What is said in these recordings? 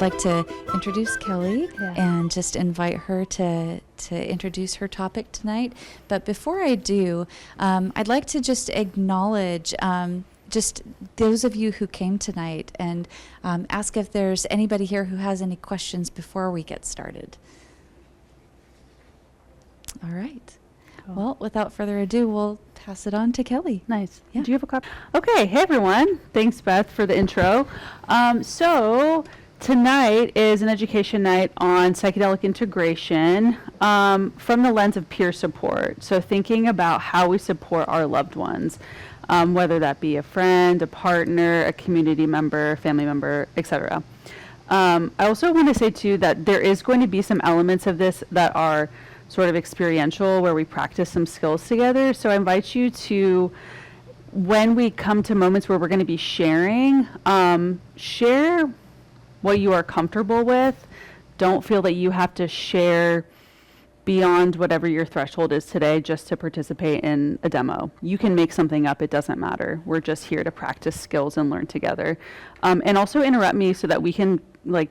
like to introduce Kelly Yeah. and just invite her to introduce her topic tonight. But before I do, I'd like to just acknowledge just those of you who came tonight and ask if there's anybody here who has any questions before we get started. All right. Cool. Well, without further ado, we'll pass it on to Kelly. Nice. Yeah. Do you have a copy? Okay. Hey, everyone. Thanks, Beth, for the intro. So tonight is an education night on psychedelic integration from the lens of peer support. So thinking about how we support our loved ones, whether that be a friend, a partner, a community member, family member, etc. I also want to say, too, that there is going to be some elements of this that are sort of experiential, where we practice some skills together. So I invite you to, when we come to moments where we're going to be sharing, share what you are comfortable with. Don't feel that you have to share beyond whatever your threshold is today just to participate in a demo. You can make something up, it doesn't matter. We're just here to practice skills and learn together. And also interrupt me so that we can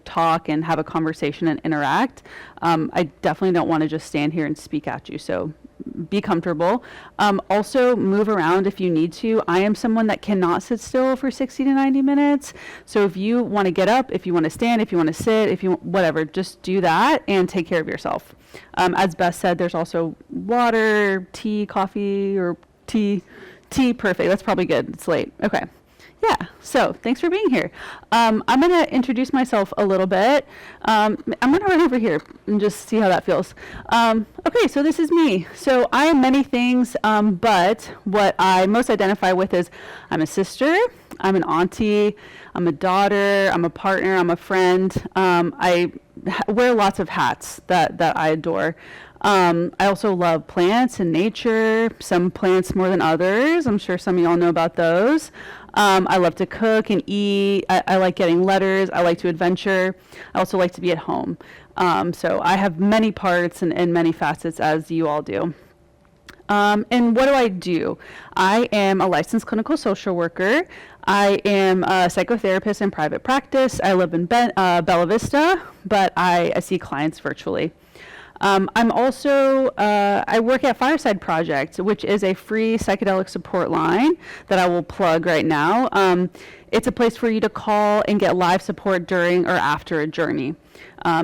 talk and have a conversation and interact. I definitely don't want to just stand here and speak at you, so be comfortable. Also move around if you need to. I am someone that cannot sit still for 60 to 90 minutes. So if you want to get up, if you want to stand, if you want to sit, if you whatever, just do that and take care of yourself. As Beth said, there's also water, tea, coffee, or tea, perfect. That's probably good. It's late. Okay. Yeah, so thanks for being here. I'm going to introduce myself a little bit. I'm going to run over here and just see how that feels. Okay, so this is me. So I am many things, but what I most identify with is I'm a sister, I'm an auntie, I'm a daughter, I'm a partner, I'm a friend. I wear lots of hats that I adore. I also love plants and nature, some plants more than others. I'm sure some of y'all know about those. I love to cook and eat. I like getting letters. I like to adventure. I also like to be at home. So I have many parts and many facets, as you all do. And what do? I am a licensed clinical social worker. I am a psychotherapist in private practice. I live in Bella Vista, but I see clients virtually. I'm also, I work at Fireside Project, which is a free psychedelic support line that I will plug right now. It's a place for you to call and get live support during or after a journey.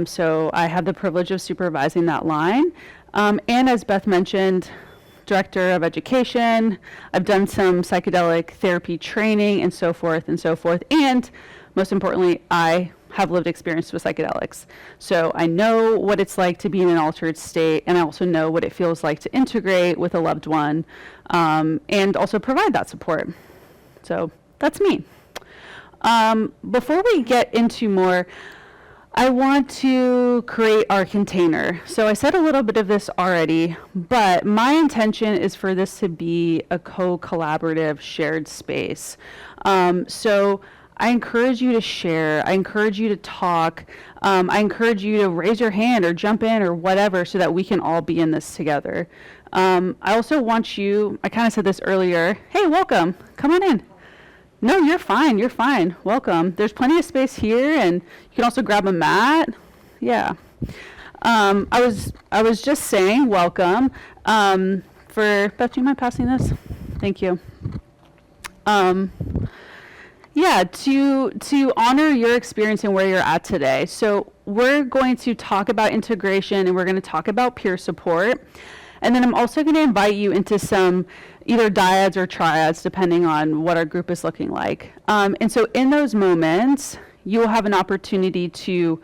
So I have the privilege of supervising that line. And as Beth mentioned, Director of Education. I've done some psychedelic therapy training and so forth and so forth. And most importantly, I have lived experience with psychedelics. So I know what it's like to be in an altered state, and I also know what it feels like to integrate with a loved one, and also provide that support. So that's me. Before we get into more, I want to create our container. So I said a little bit of this already, but my intention is for this to be a co-collaborative shared space. So I encourage you to share. I encourage you to talk. I encourage you to raise your hand or jump in or whatever so that we can all be in this together. I also want you, I kind of said this earlier, hey, welcome, come on in. No, you're fine, welcome. There's plenty of space here, and you can also grab a mat. Yeah. I was just saying welcome. For Beth, do you mind passing this? Thank you. Yeah, to honor your experience and where you're at today. So we're going to talk about integration, and we're going to talk about peer support. And then I'm also going to invite you into some either dyads or triads, depending on what our group is looking like. And so in those moments, you will have an opportunity to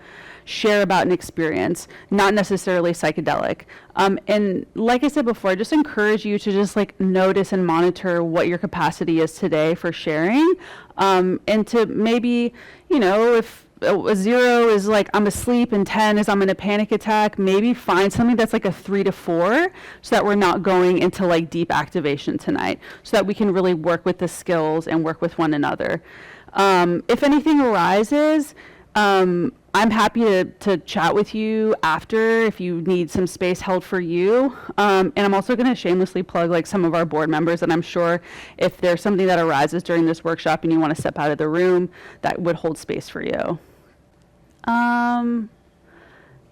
share about an experience, not necessarily psychedelic. And like I said before, I just encourage you to just notice and monitor what your capacity is today for sharing. And to maybe, if a 0 is I'm asleep and 10 is I'm in a panic attack, maybe find something that's a 3 to 4 so that we're not going into deep activation tonight, so that we can really work with the skills and work with one another. If anything arises, I'm happy to chat with you after if you need some space held for you. And I'm also going to shamelessly plug some of our board members, and I'm sure if there's something that arises during this workshop and you want to step out of the room, that would hold space for you.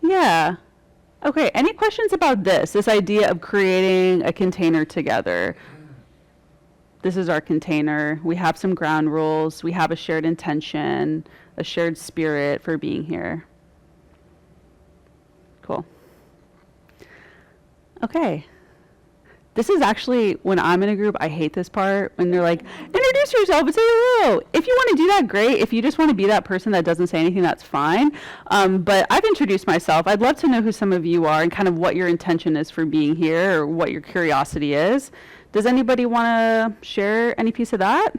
Yeah. Okay, any questions about this idea of creating a container together? This is our container. We have some ground rules. We have a shared intention, a shared spirit for being here. Cool. Okay. This is actually, when I'm in a group, I hate this part, when they're like, introduce yourself and say hello. If you want to do that, great. If you just want to be that person that doesn't say anything, that's fine. But I've introduced myself. I'd love to know who some of you are and kind of what your intention is for being here, or what your curiosity is. Does anybody want to share any piece of that?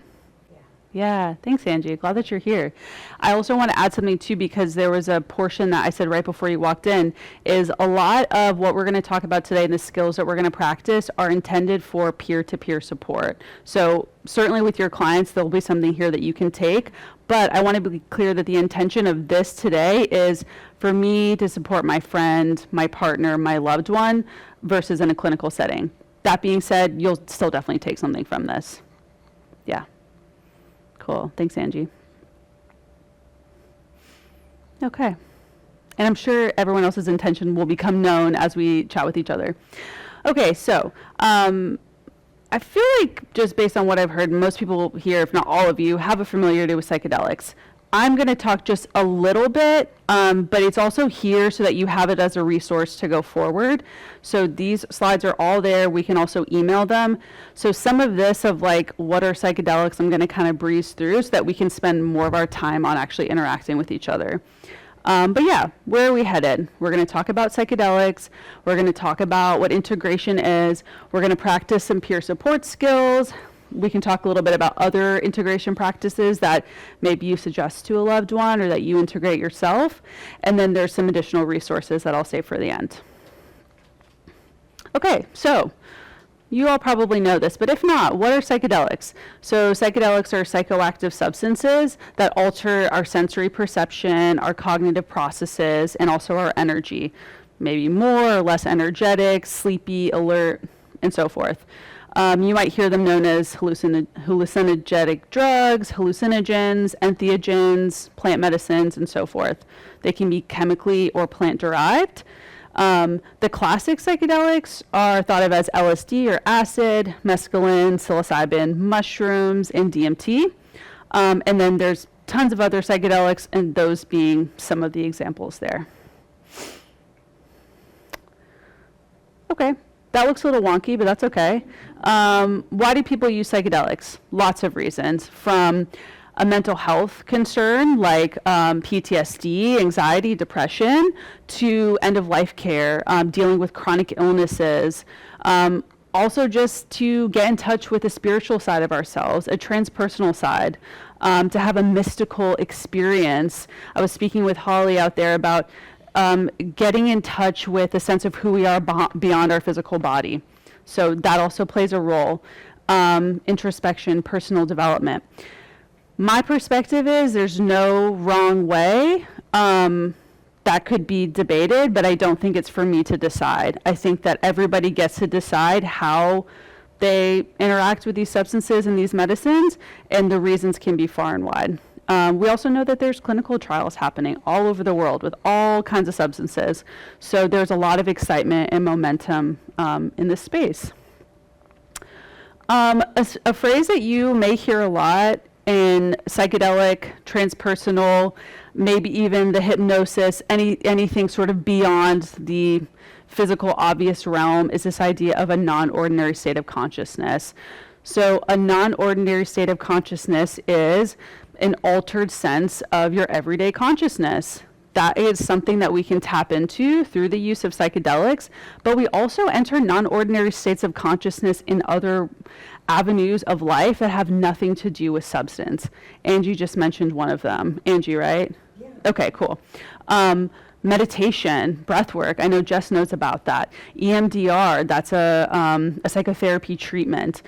Yeah, thanks, Angie. Glad that you're here. I also want to add something too, because there was a portion that I said right before you walked in, is a lot of what we're going to talk about today and the skills that we're going to practice are intended for peer-to-peer support. So certainly with your clients, there'll be something here that you can take, but I want to be clear that the intention of this today is for me to support my friend, my partner, my loved one, versus in a clinical setting. That being said, you'll still definitely take something from this. Yeah. Cool. Thanks, Angie. Okay. And I'm sure everyone else's intention will become known as we chat with each other. Okay, so I feel like just based on what I've heard, most people here, if not all of you, have a familiarity with psychedelics. I'm going to talk just a little bit, but it's also here so that you have it as a resource to go forward. So these slides are all there. We can also email them. So some of this of like, what are psychedelics, I'm going to kind of breeze through so that we can spend more of our time on actually interacting with each other. But yeah, where are we headed? We're going to talk about psychedelics. We're going to talk about what integration is. We're going to practice some peer support skills. We can talk a little bit about other integration practices that maybe you suggest to a loved one or that you integrate yourself. And then there's some additional resources that I'll save for the end. Okay, so you all probably know this, but if not, what are psychedelics? So psychedelics are psychoactive substances that alter our sensory perception, our cognitive processes, and also our energy. Maybe more or less energetic, sleepy, alert, and so forth. You might hear them known as hallucinogenic drugs, hallucinogens, entheogens, plant medicines, and so forth. They can be chemically or plant-derived. The classic psychedelics are thought of as LSD or acid, mescaline, psilocybin, mushrooms, and DMT. And then there's tons of other psychedelics, and those being some of the examples there. Okay. That looks a little wonky, but that's okay. Why do people use psychedelics? Lots of reasons, from a mental health concern like PTSD, anxiety, depression, to end-of-life care, dealing with chronic illnesses. Also just to get in touch with the spiritual side of ourselves, a transpersonal side, to have a mystical experience. I was speaking with Holly out there about getting in touch with a sense of who we are beyond our physical body. So that also plays a role. Introspection, personal development. My perspective is there's no wrong way. That could be debated, but I don't think it's for me to decide. I think that everybody gets to decide how they interact with these substances and these medicines, and the reasons can be far and wide. We also know that there's clinical trials happening all over the world with all kinds of substances. So there's a lot of excitement and momentum in this space. A phrase that you may hear a lot in psychedelic, transpersonal, maybe even the hypnosis, anything sort of beyond the physical obvious realm, is this idea of a non-ordinary state of consciousness. So a non-ordinary state of consciousness is an altered sense of your everyday consciousness. That is something that we can tap into through the use of psychedelics, but we also enter non-ordinary states of consciousness in other avenues of life that have nothing to do with substance. Angie just mentioned one of them. Angie, right? Yeah. Okay, cool. Meditation, breath work, I know Jess knows about that. EMDR, that's a psychotherapy treatment.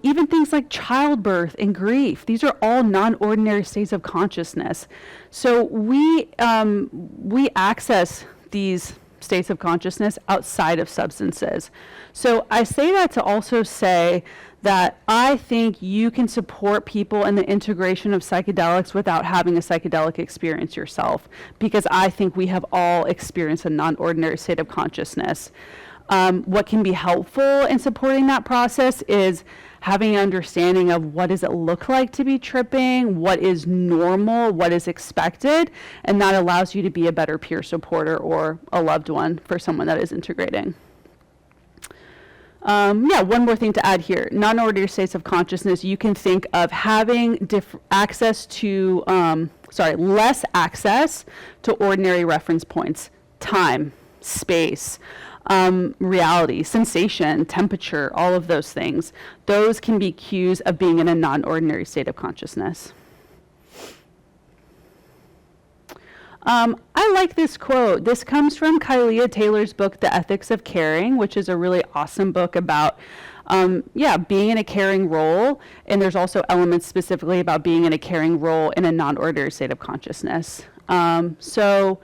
Even things like childbirth and grief, these are all non-ordinary states of consciousness. So we access these states of consciousness outside of substances. So I say that to also say that I think you can support people in the integration of psychedelics without having a psychedelic experience yourself, because I think we have all experienced a non-ordinary state of consciousness. What can be helpful in supporting that process is having an understanding of what does it look like to be tripping, what is normal, what is expected, and that allows you to be a better peer supporter or a loved one for someone that is integrating. One more thing to add here. Non-ordinary states of consciousness, you can think of having access to, less access to ordinary reference points, time, space, reality, sensation, temperature, all of those things. Those can be cues of being in a non-ordinary state of consciousness. I like this quote. This comes from Kylea Taylor's book, The Ethics of Caring, which is a really awesome book about, being in a caring role. And there's also elements specifically about being in a caring role in a non-ordinary state of consciousness. So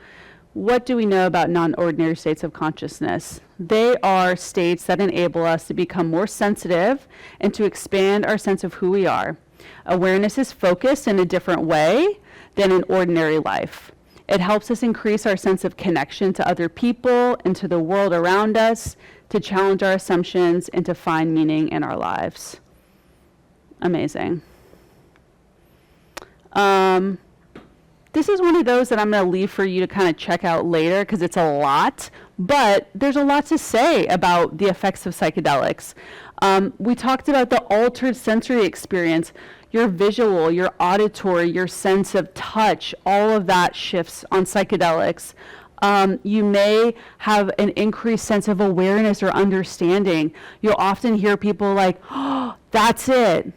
what do we know about non-ordinary states of consciousness? They are states that enable us to become more sensitive and to expand our sense of who we are. Awareness is focused in a different way than in ordinary life. It helps us increase our sense of connection to other people and to the world around us, to challenge our assumptions and to find meaning in our lives. Amazing. This is one of those that I'm going to leave for you to kind of check out later because it's a lot, but there's a lot to say about the effects of psychedelics. We talked about the altered sensory experience. Your visual, your auditory, your sense of touch, all of that shifts on psychedelics. You may have an increased sense of awareness or understanding. You'll often hear people like, oh, that's it.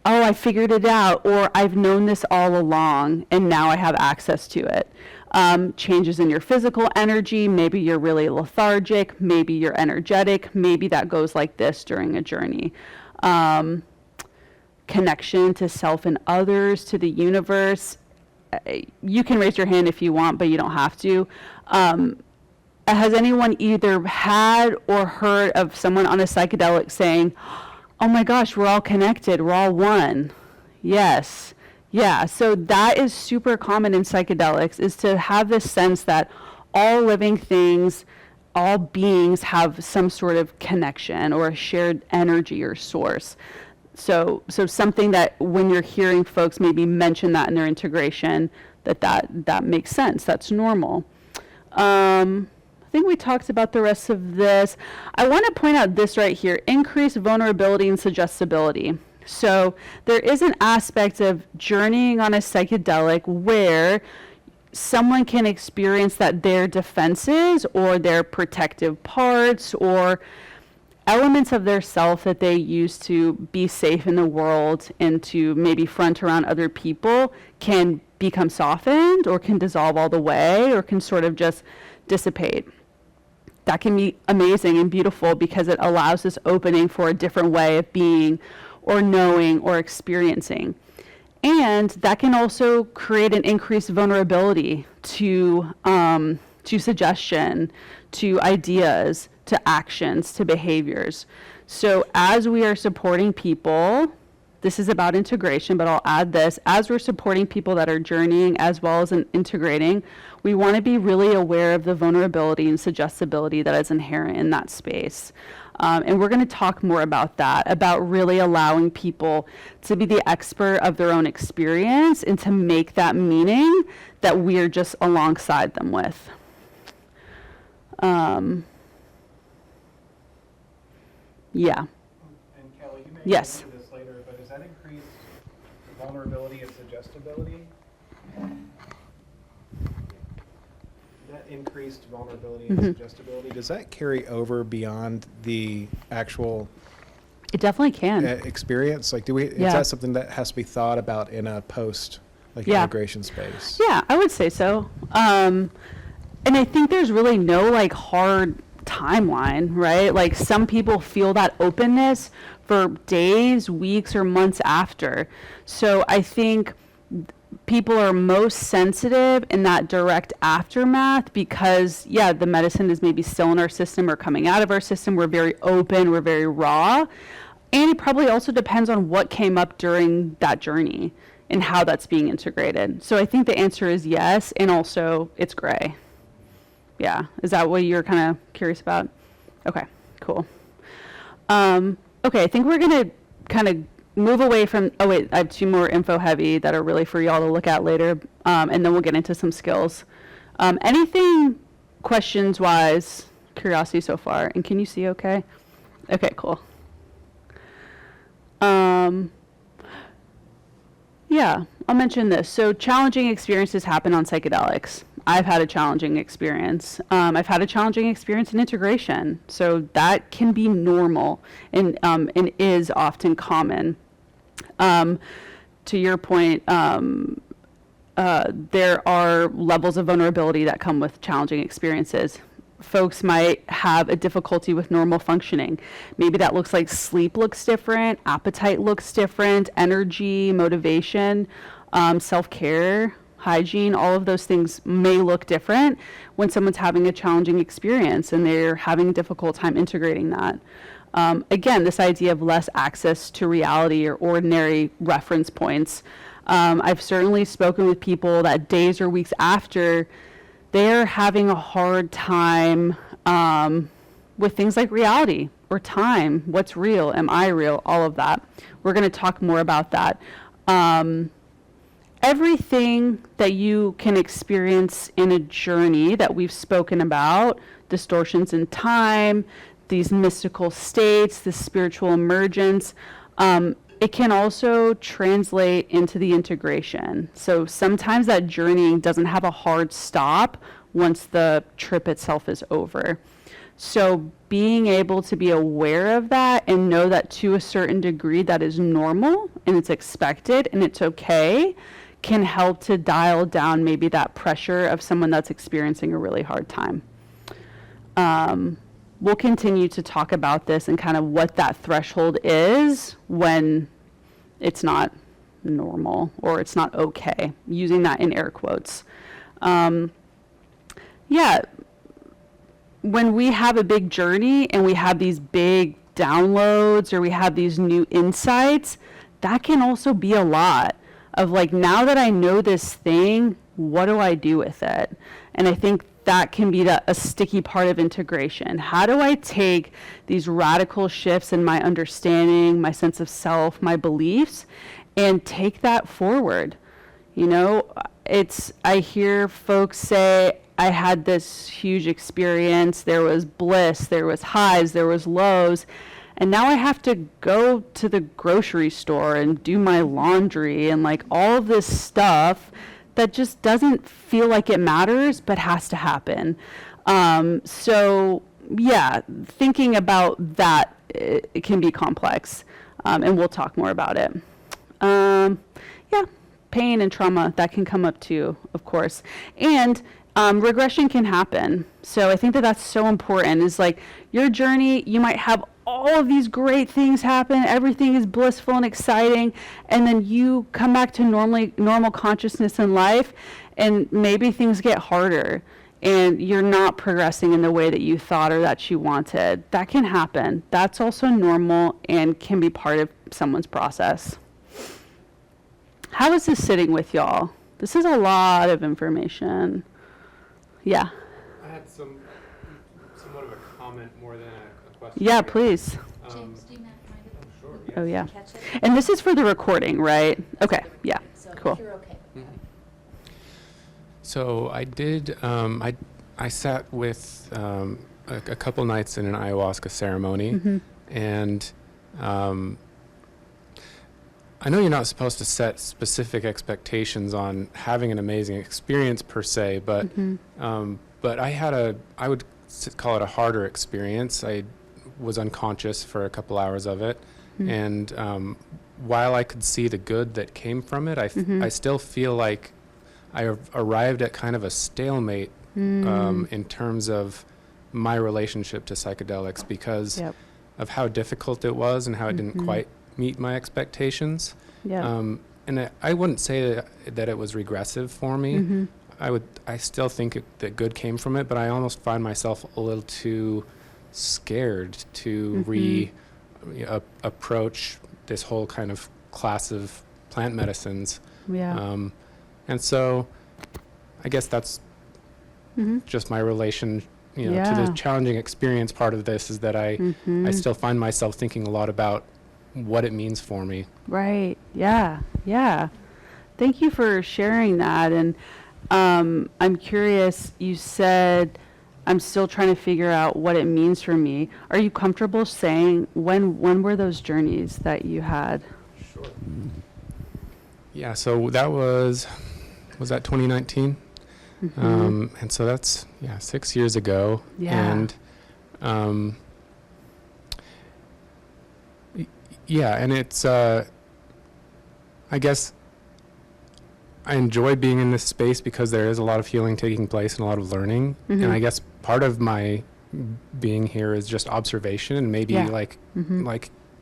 Oh, I figured it out, or I've known this all along, and now I have access to it. Changes in your physical energy, maybe you're really lethargic, maybe you're energetic, maybe that goes like this during a journey. Connection to self and others, to the universe. You can raise your hand if you want, but you don't have to. Has anyone either had or heard of someone on a psychedelic saying, oh my gosh, we're all connected, we're all one? Yes. Yeah, so that is super common in psychedelics, is to have this sense that all living things, all beings have some sort of connection or a shared energy or source. So something that when you're hearing folks maybe mention that in their integration, that makes sense, that's normal. I think we talked about the rest of this. I want to point out this right here, increased vulnerability and suggestibility. So there is an aspect of journeying on a psychedelic where someone can experience that their defenses or their protective parts or elements of their self that they use to be safe in the world and to maybe front around other people can become softened or can dissolve all the way or can sort of just dissipate. That can be amazing and beautiful because it allows this opening for a different way of being or knowing or experiencing. And that can also create an increased vulnerability to suggestion, to ideas, to actions, to behaviors. So as we are supporting people, this is about integration, but I'll add this, as we're supporting people that are journeying as well as integrating, we want to be really aware of the vulnerability and suggestibility that is inherent in that space. And we're going to talk more about that, about really allowing people to be the expert of their own experience and to make that meaning that we're just alongside them with. Yeah. And Kelly, you may Yes. get into this later, but does that increase vulnerability and suggestibility? That increased vulnerability and suggestibility, does that carry over beyond the actual It definitely can. experience? Like, is Yeah. that something that has to be thought about in a post, like Yeah. integration space? Yeah, I would say so. And I think there's really no like hard timeline, right? Like some people feel that openness for days, weeks, or months after. So I think people are most sensitive in that direct aftermath because, yeah, the medicine is maybe still in our system or coming out of our system. We're very open, we're very raw. And it probably also depends on what came up during that journey and how that's being integrated. So I think the answer is yes, and also it's gray. Yeah, is that what you're kind of curious about? Okay, cool. Okay, I think we're gonna kind of move away from, oh wait, I have 2 more info heavy that are really for y'all to look at later, and then we'll get into some skills. Anything questions wise, curiosity so far, and can you see okay? Okay, cool. Yeah, I'll mention this. So challenging experiences happen on psychedelics. I've had a challenging experience. I've had a challenging experience in integration. So that can be normal and is often common. To your point, there are levels of vulnerability that come with challenging experiences. Folks might have a difficulty with normal functioning. Maybe that looks like sleep looks different, appetite looks different, energy, motivation, self-care, hygiene, all of those things may look different when someone's having a challenging experience and they're having a difficult time integrating that. Again, this idea of less access to reality or ordinary reference points. I've certainly spoken with people that days or weeks after, they're having a hard time with things like reality or time. What's real? Am I real? All of that. We're going to talk more about that. Everything that you can experience in a journey that we've spoken about, distortions in time, these mystical states, this spiritual emergence, it can also translate into the integration. So sometimes that journeying doesn't have a hard stop once the trip itself is over. So being able to be aware of that and know that to a certain degree that is normal and it's expected and it's okay can help to dial down maybe that pressure of someone that's experiencing a really hard time. We'll continue to talk about this and kind of what that threshold is when it's not normal or it's not okay, using that in air quotes. Yeah, when we have a big journey and we have these big downloads or we have these new insights, that can also be a lot of like, now that I know this thing, what do I do with it? And I think that can be a sticky part of integration. How do I take these radical shifts in my understanding, my sense of self, my beliefs, and take that forward? You know, I hear folks say, I had this huge experience, there was bliss, there was highs, there was lows, and now I have to go to the grocery store and do my laundry and like all of this stuff that just doesn't feel like it matters, but has to happen. So yeah, thinking about that, it can be complex, and we'll talk more about it. Yeah, pain and trauma, that can come up too, of course. And regression can happen. So I think that that's so important, is like your journey, you might have all of these great things happen, everything is blissful and exciting, and then you come back to normal consciousness in life, and maybe things get harder, and you're not progressing in the way that you thought or that you wanted. That can happen. That's also normal and can be part of someone's process. How is this sitting with y'all? This is a lot of information. Yeah. I had somewhat of a comment more than a question. Yeah, please. James, do you mind if Oh, sure. Oh, yeah. catch it? And this is for the recording, right? Okay, yeah, So cool. if you're okay. So I did. I sat with a couple nights in an ayahuasca ceremony, and I know you're not supposed to set specific expectations on having an amazing experience per se, but I would call it a harder experience. I was unconscious for a couple hours of it, and while I could see the good that came from it, I still feel like I arrived at kind of a stalemate in terms of my relationship to psychedelics because of how difficult it was and how it didn't quite meet my expectations. And I wouldn't say that it was regressive for me. I still think that good came from it, but I almost find myself a little too scared to approach this whole kind of class of plant medicines. Yeah. And so I guess that's just my relation, to the challenging experience part of this is that I still find myself thinking a lot about what it means for me. Right. Yeah. Yeah. Thank you for sharing that. And I'm curious, you said, I'm still trying to figure out what it means for me. Are you comfortable saying when were those journeys that you had? Sure. Yeah, so that was that 2019? And so that's 6 years ago. Yeah. And and it's I guess I enjoy being in this space because there is a lot of healing taking place and a lot of learning. And I guess part of my being here is just observation and maybe like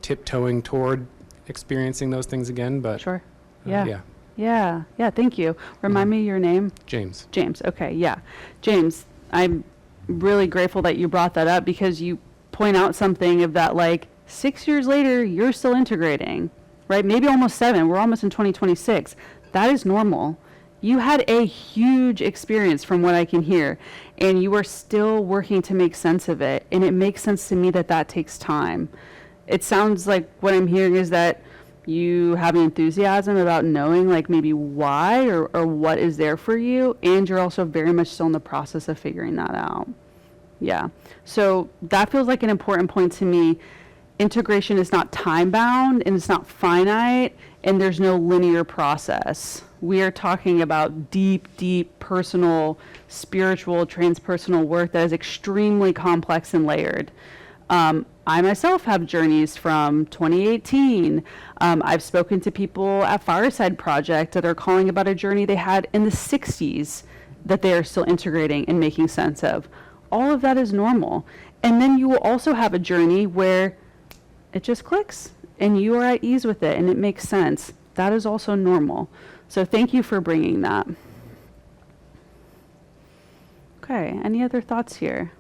tiptoeing toward experiencing those things again. But Sure. yeah. Yeah. Thank you. Remind me your name. James. James. Okay. Yeah. James, I'm really grateful that you brought that up because you point out something of that, like 6 years later, you're still integrating, right? Maybe almost 7. We're almost in 2026. That is normal. You had a huge experience from what I can hear, and you are still working to make sense of it. And it makes sense to me that that takes time. It sounds like what I'm hearing is that you have an enthusiasm about knowing like maybe why or what is there for you. And you're also very much still in the process of figuring that out. Yeah. So that feels like an important point to me. Integration is not time bound and it's not finite and there's no linear process. We are talking about deep, personal, spiritual, transpersonal work that is extremely complex and layered. I myself have journeys from 2018. I've spoken to people at Fireside Project that are calling about a journey they had in the 60s that they are still integrating and making sense of. All of that is normal. And then you will also have a journey where it just clicks and you are at ease with it and it makes sense. That is also normal. So thank you for bringing that. Okay, any other thoughts here?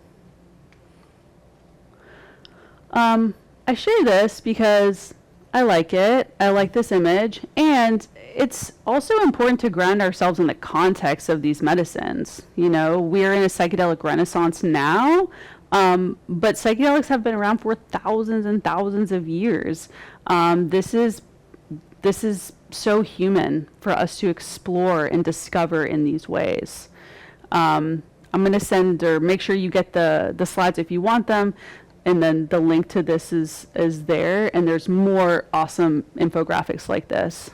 I share this because I like it. I like this image. And it's also important to ground ourselves in the context of these medicines. We're in a psychedelic renaissance now, but psychedelics have been around for thousands and thousands of years. This is so human for us to explore and discover in these ways. I'm going to send or make sure you get the slides if you want them. And then the link to this is there, and there's more awesome infographics like this.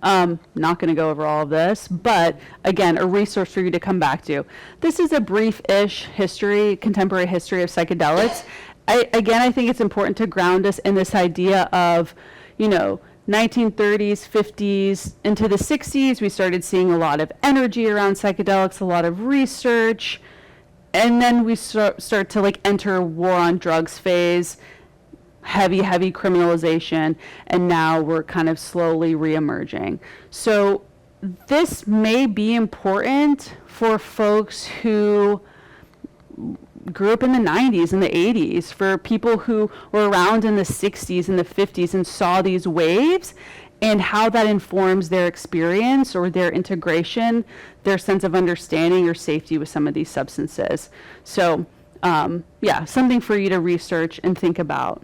Not going to go over all of this, but again, a resource for you to come back to. This is a brief-ish contemporary history of psychedelics. I think it's important to ground us in this idea of, 1930s, 50s, into the 60s, we started seeing a lot of energy around psychedelics, a lot of research. And then we start to like enter war on drugs phase, heavy criminalization, and now we're kind of slowly reemerging. So this may be important for folks who grew up in the 90s and the 80s, for people who were around in the 60s and the 50s and saw these waves, and how that informs their experience or their integration, their sense of understanding or safety with some of these substances. So, something for you to research and think about.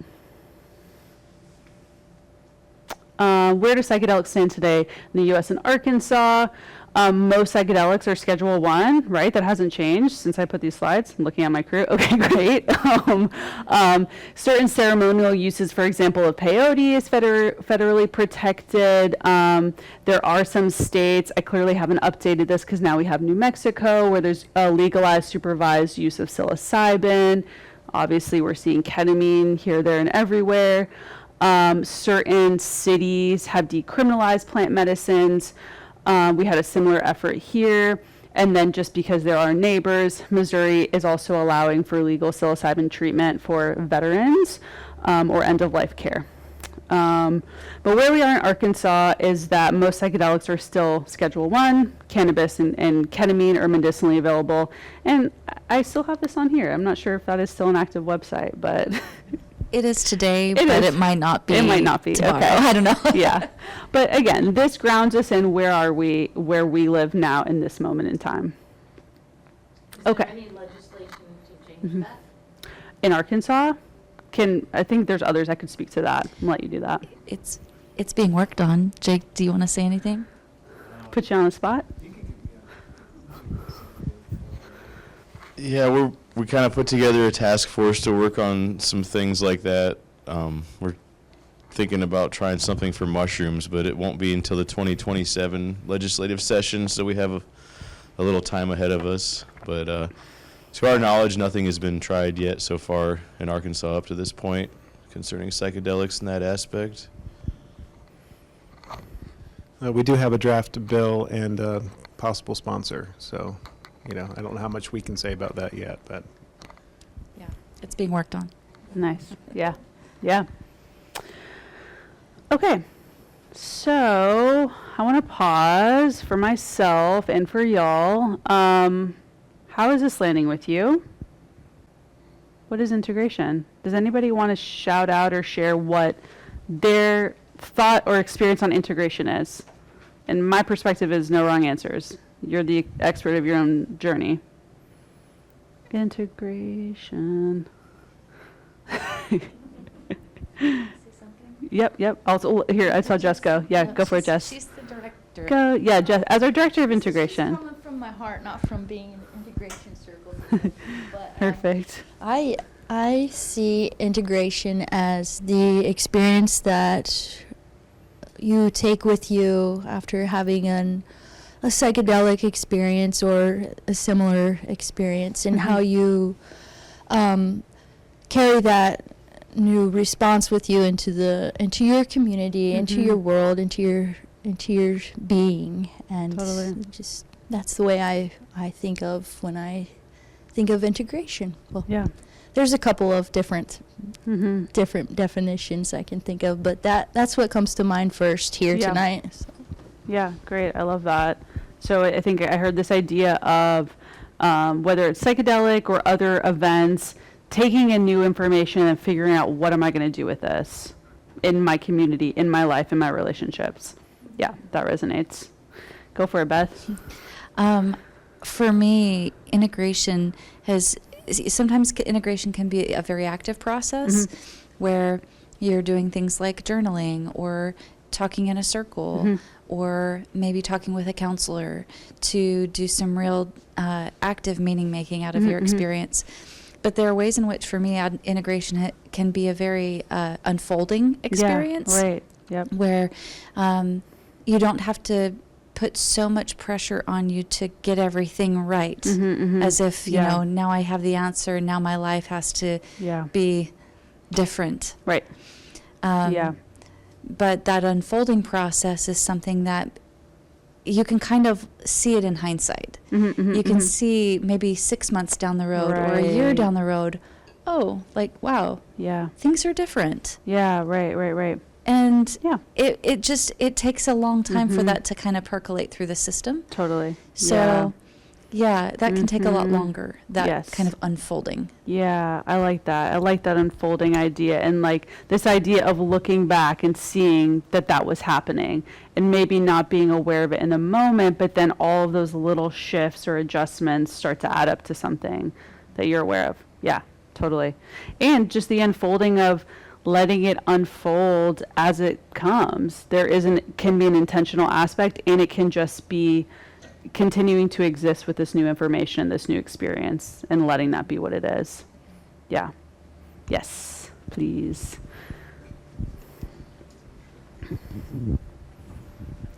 Where do psychedelics stand today in the U.S. and Arkansas? Most psychedelics are Schedule 1, right? That hasn't changed since I put these slides. I'm looking at my crew. Okay, great. Certain ceremonial uses, for example, of peyote is federally protected. There are some states, I clearly haven't updated this because now we have New Mexico, where there's a legalized supervised use of psilocybin. Obviously, we're seeing ketamine here, there, and everywhere. Certain cities have decriminalized plant medicines. We had a similar effort here. And then just because there are neighbors, Missouri is also allowing for legal psilocybin treatment for veterans or end-of-life care. But where we are in Arkansas is that most psychedelics are still Schedule 1, cannabis and ketamine are medicinally available. And I still have this on here. I'm not sure if that is still an active website, but It is today, It but is. it might not be. It might not be. tomorrow. Okay. I don't know. yeah. But again, this grounds us in where we live now in this moment in time. Okay. Any legislation to change Mhm. that? In Arkansas, I think there's others I could speak to that and let you do that. It's being worked on. Jake, do you want to say anything? Put you on the spot? Yeah, we kind of put together a task force to work on some things like that. We're thinking about trying something for mushrooms, but it won't be until the 2027 legislative session, so we have a little time ahead of us. But to our knowledge, nothing has been tried yet so far in Arkansas up to this point concerning psychedelics in that aspect. We do have a draft bill and a possible sponsor, so, I don't know how much we can say about that yet, but. Yeah, it's being worked on. Nice. Yeah. Yeah. Okay. So I want to pause for myself and for y'all. How is this landing with you? What is integration? Does anybody want to shout out or share what their thought or experience on integration is? And my perspective is no wrong answers. You're the expert of your own journey. Integration. Yep. Also, here, I saw Jess go. Yeah, go for it, Jess. She's the director. Go, yeah, Jess, as our director of integration. This is coming from my heart, not from being in integration circles. But, Perfect. I see integration as the experience that you take with you after having a psychedelic experience or a similar experience, and how you carry that new response with you into your community, into your world, into your being, and Totally. just that's the way I think of when I think of integration. Well, Yeah. there's a couple of different Mm-hmm. definitions I can think of, but that's what comes to mind first here Yeah. tonight. So. Yeah, great. I love that. So I think I heard this idea of whether it's psychedelic or other events, taking in new information and figuring out what am I going to do with this in my community, in my life, in my relationships. Yeah, that resonates. Go for it, Beth. For me, integration sometimes integration can be a very active process where you're doing things like journaling or talking in a circle or maybe talking with a counselor to do some real active meaning making out of your experience. But there are ways in which, for me, integration can be a very unfolding experience. Yeah, right. Yep. Where you don't have to put so much pressure on you to get everything right, as if, now I have the answer, now my life has to be different. Right. Yeah. But that unfolding process is something that you can kind of see it in hindsight. You can see maybe 6 months down the road or a year Right. down the road, wow, Yeah. things are different. Yeah, right. And Yeah. it takes a long time for that to kind of percolate through the system. Totally. So that can take a lot longer, that Yes. kind of unfolding. Yeah, I like that. I like that unfolding idea, and like this idea of looking back and seeing that was happening and maybe not being aware of it in the moment, but then all of those little shifts or adjustments start to add up to something that you're aware of. Yeah, totally. And just the unfolding of letting it unfold as it comes. Can be an intentional aspect, and it can just be continuing to exist with this new information, this new experience, and letting that be what it is. Yeah. Yes, please.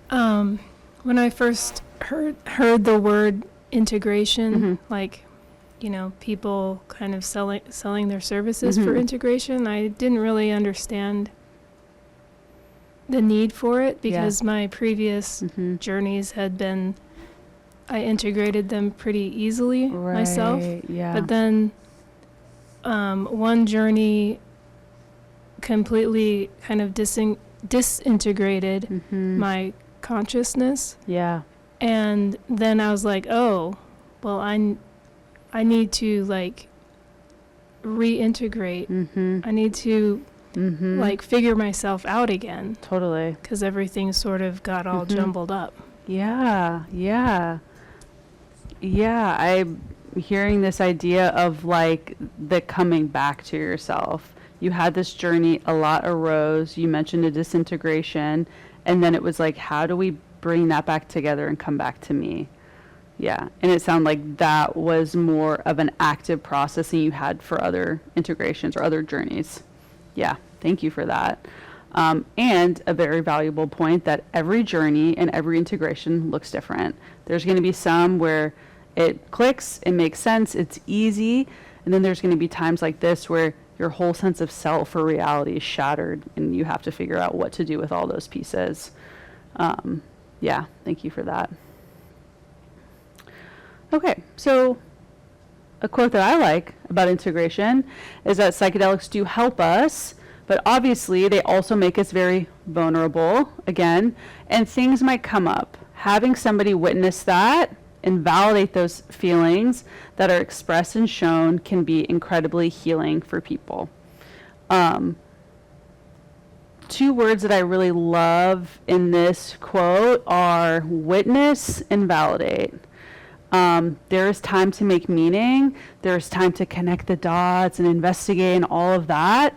When I first heard the word integration, people kind of selling their services for integration, I didn't really understand the need for it because my previous journeys had been, I integrated them pretty easily myself. Yeah. But then one journey completely kind of disintegrated Mm-hmm. my consciousness. Yeah. And then I was like, oh, well, I need to like reintegrate. Mm-hmm. I need to Mm-hmm. like figure myself out again, Totally. because everything sort of got all Mhm. jumbled up. Yeah, yeah. Yeah, I'm hearing this idea of like the coming back to yourself. You had this journey, a lot arose, you mentioned a disintegration, and then it was like, how do we bring that back together and come back to me? Yeah, and it sounded like that was more of an active process than you had for other integrations or other journeys. Yeah, thank you for that. And a very valuable point that every journey and every integration looks different. There's going to be some where it clicks, it makes sense, it's easy, and then there's going to be times like this where your whole sense of self or reality is shattered and you have to figure out what to do with all those pieces. Yeah, thank you for that. Okay, so a quote that I like about integration is that psychedelics do help us, but obviously they also make us very vulnerable again, and things might come up. Having somebody witness that and validate those feelings that are expressed and shown can be incredibly healing for people. Two words that I really love in this quote are witness and validate. There is time to make meaning. There's time to connect the dots and investigate and all of that.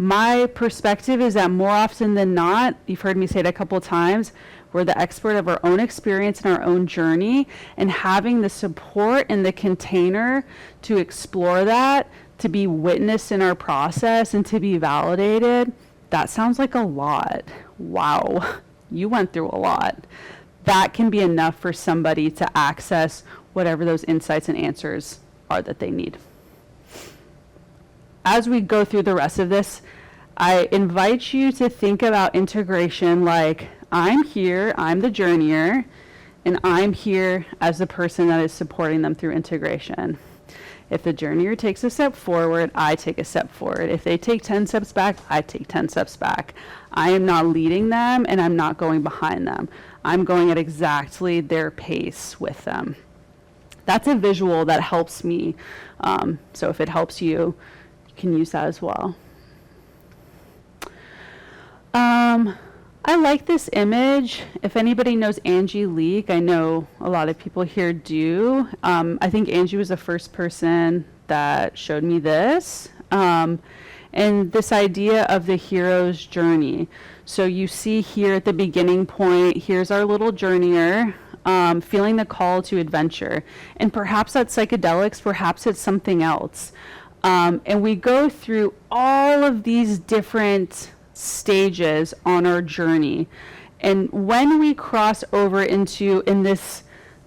My perspective is that more often than not, you've heard me say it a couple of times, we're the expert of our own experience and our own journey, and having the support and the container to explore that, to be witnessed in our process and to be validated, that sounds like a lot. Wow, you went through a lot. That can be enough for somebody to access whatever those insights and answers are that they need. As we go through the rest of this, I invite you to think about integration like, I'm here, I'm the journeyer, and I'm here as the person that is supporting them through integration. If the journeyer takes a step forward, I take a step forward. If they take 10 steps back, I take 10 steps back. I am not leading them, and I'm not going behind them. I'm going at exactly their pace with them. That's a visual that helps me. So if it helps you, you can use that as well. I like this image. If anybody knows Angie Leak, I know a lot of people here do. I think Angie was the first person that showed me this. And this idea of the hero's journey. So you see here at the beginning point, here's our little journeyer, feeling the call to adventure. And perhaps that's psychedelics, perhaps it's something else. And we go through all of these different stages on our journey. And when we cross over into, in this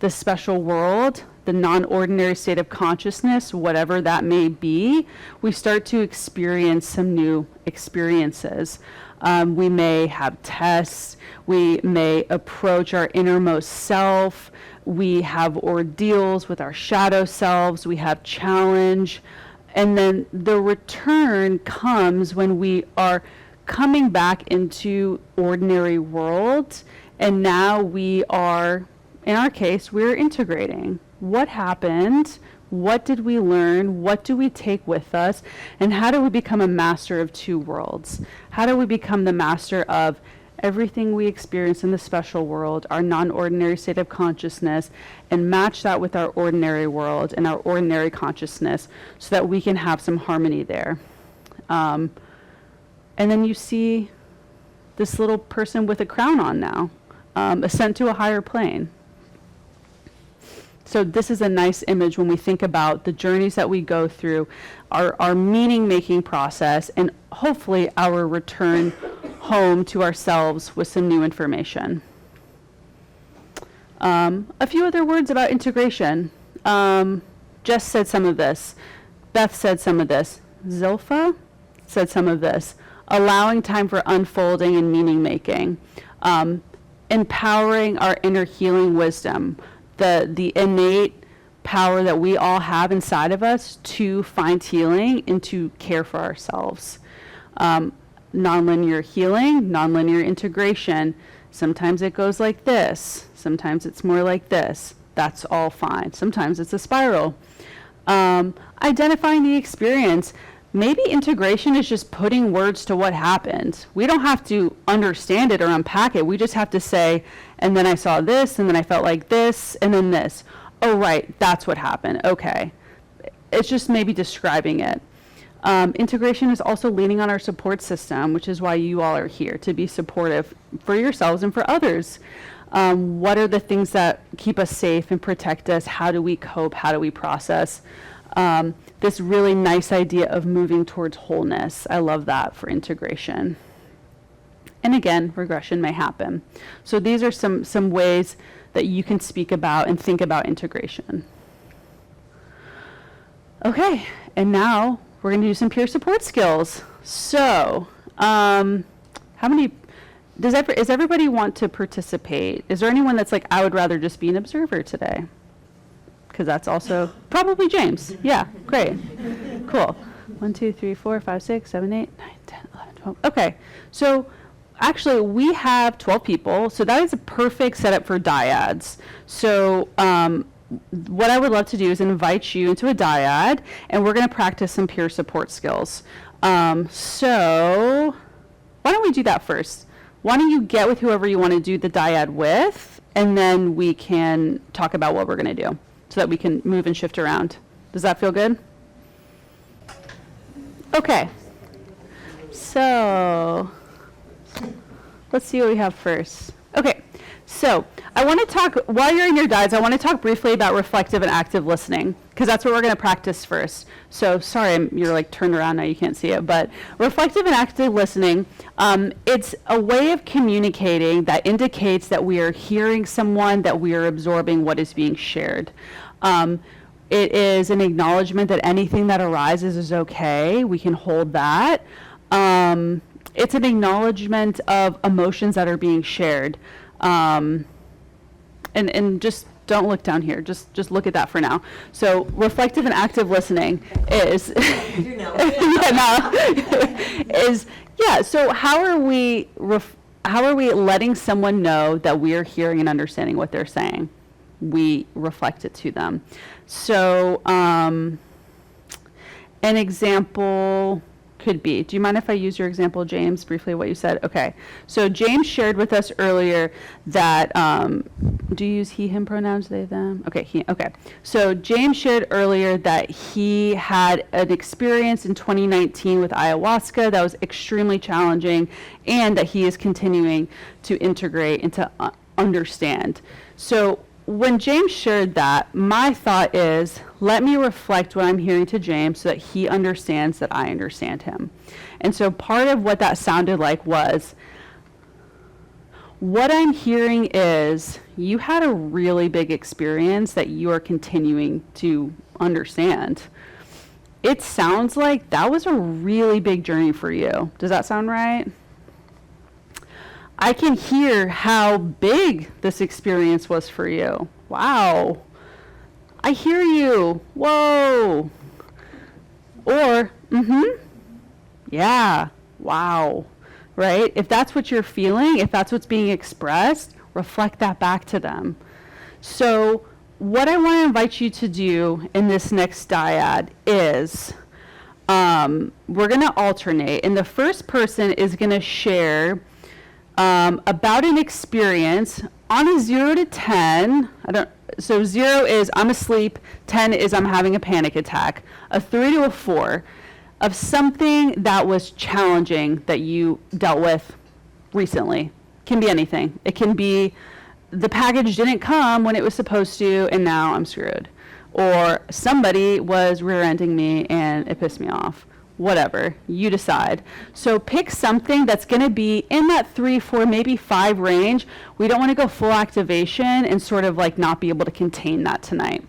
special world, the non-ordinary state of consciousness, whatever that may be, we start to experience some new experiences. We may have tests, we may approach our innermost self, we have ordeals with our shadow selves, we have challenge, and then the return comes when we are coming back into ordinary world, and now we are, in our case, we're integrating. What happened? What did we learn? What do we take with us? And how do we become a master of two worlds? How do we become the master of everything we experience in the special world, our non-ordinary state of consciousness, and match that with our ordinary world and our ordinary consciousness so that we can have some harmony there. And then you see this little person with a crown on now, ascent to a higher plane. So this is a nice image when we think about the journeys that we go through, our meaning-making process, and hopefully our return home to ourselves with some new information. A few other words about integration. Jess said some of this. Beth said some of this. Zilpha said some of this. Allowing time for unfolding and meaning-making. Empowering our inner healing wisdom. The innate power that we all have inside of us to find healing and to care for ourselves. nonlinear healing, nonlinear integration. Sometimes it goes like this. Sometimes it's more like this. That's all fine. Sometimes it's a spiral. Identifying the experience. Maybe integration is just putting words to what happened. We don't have to understand it or unpack it. We just have to say, and then I saw this, and then I felt like this, and then this. Oh, right, that's what happened. Okay. It's just maybe describing it. Integration is also leaning on our support system, which is why you all are here, to be supportive for yourselves and for others. What are the things that keep us safe and protect us? How do we cope? How do we process? This really nice idea of moving towards wholeness. I love that for integration. And again, regression may happen. So these are some ways that you can speak about and think about integration. Okay, and now we're going to do some peer support skills. So, does everybody want to participate? Is there anyone that's like, I would rather just be an observer today? Because that's also probably James. Yeah, great. Cool. 1, 2, 3, 4, 5, 6, 7, 8, 9, 10, 11, 12. Okay, so actually we have 12 people, so that is a perfect setup for dyads. So what I would love to do is invite you into a dyad, and we're going to practice some peer support skills. So why don't we do that first? Why don't you get with whoever you want to do the dyad with, and then we can talk about what we're going to do so that we can move and shift around. Does that feel good? Okay. So let's see what we have first. Okay. So I want to talk, while you're in your dyads, I want to talk briefly about reflective and active listening, because that's what we're going to practice first. So sorry, you're like turned around now, you can't see it, but reflective and active listening, it's a way of communicating that indicates that we are hearing someone, that we are absorbing what is being shared. It is an acknowledgement that anything that arises is okay. We can hold that. It's an acknowledgement of emotions that are being shared. And just don't look down here. Just look at that for now. So reflective and active listening is so how are we letting someone know that we are hearing and understanding what they're saying? We reflect it to them. So an example could be, do you mind if I use your example, James, briefly what you said? Okay. So James shared with us earlier that, do you use he, him pronouns, they, them? Okay, he, okay. So James shared earlier that he had an experience in 2019 with ayahuasca that was extremely challenging, and that he is continuing to integrate and to understand. So when James shared that, my thought is, let me reflect what I'm hearing to James so that he understands that I understand him. And so part of what that sounded like was, what I'm hearing is, you had a really big experience that you are continuing to understand. It sounds like that was a really big journey for you. Does that sound right? I can hear how big this experience was for you. Wow. I hear you. Whoa. Or, yeah, wow. Right? If that's what you're feeling, if that's what's being expressed, reflect that back to them. So what I want to invite you to do in this next dyad is, we're going to alternate, and the first person is going to share about an experience on a 0 to 10. So 0 is I'm asleep, 10 is I'm having a panic attack, a 3 to a 4 of something that was challenging that you dealt with recently. Can be anything. It can be the package didn't come when it was supposed to, and now I'm screwed. Or somebody was rear-ending me and it pissed me off. Whatever, you decide. So pick something that's going to be in that 3, 4, maybe 5 range. We don't want to go full activation and sort of like not be able to contain that tonight.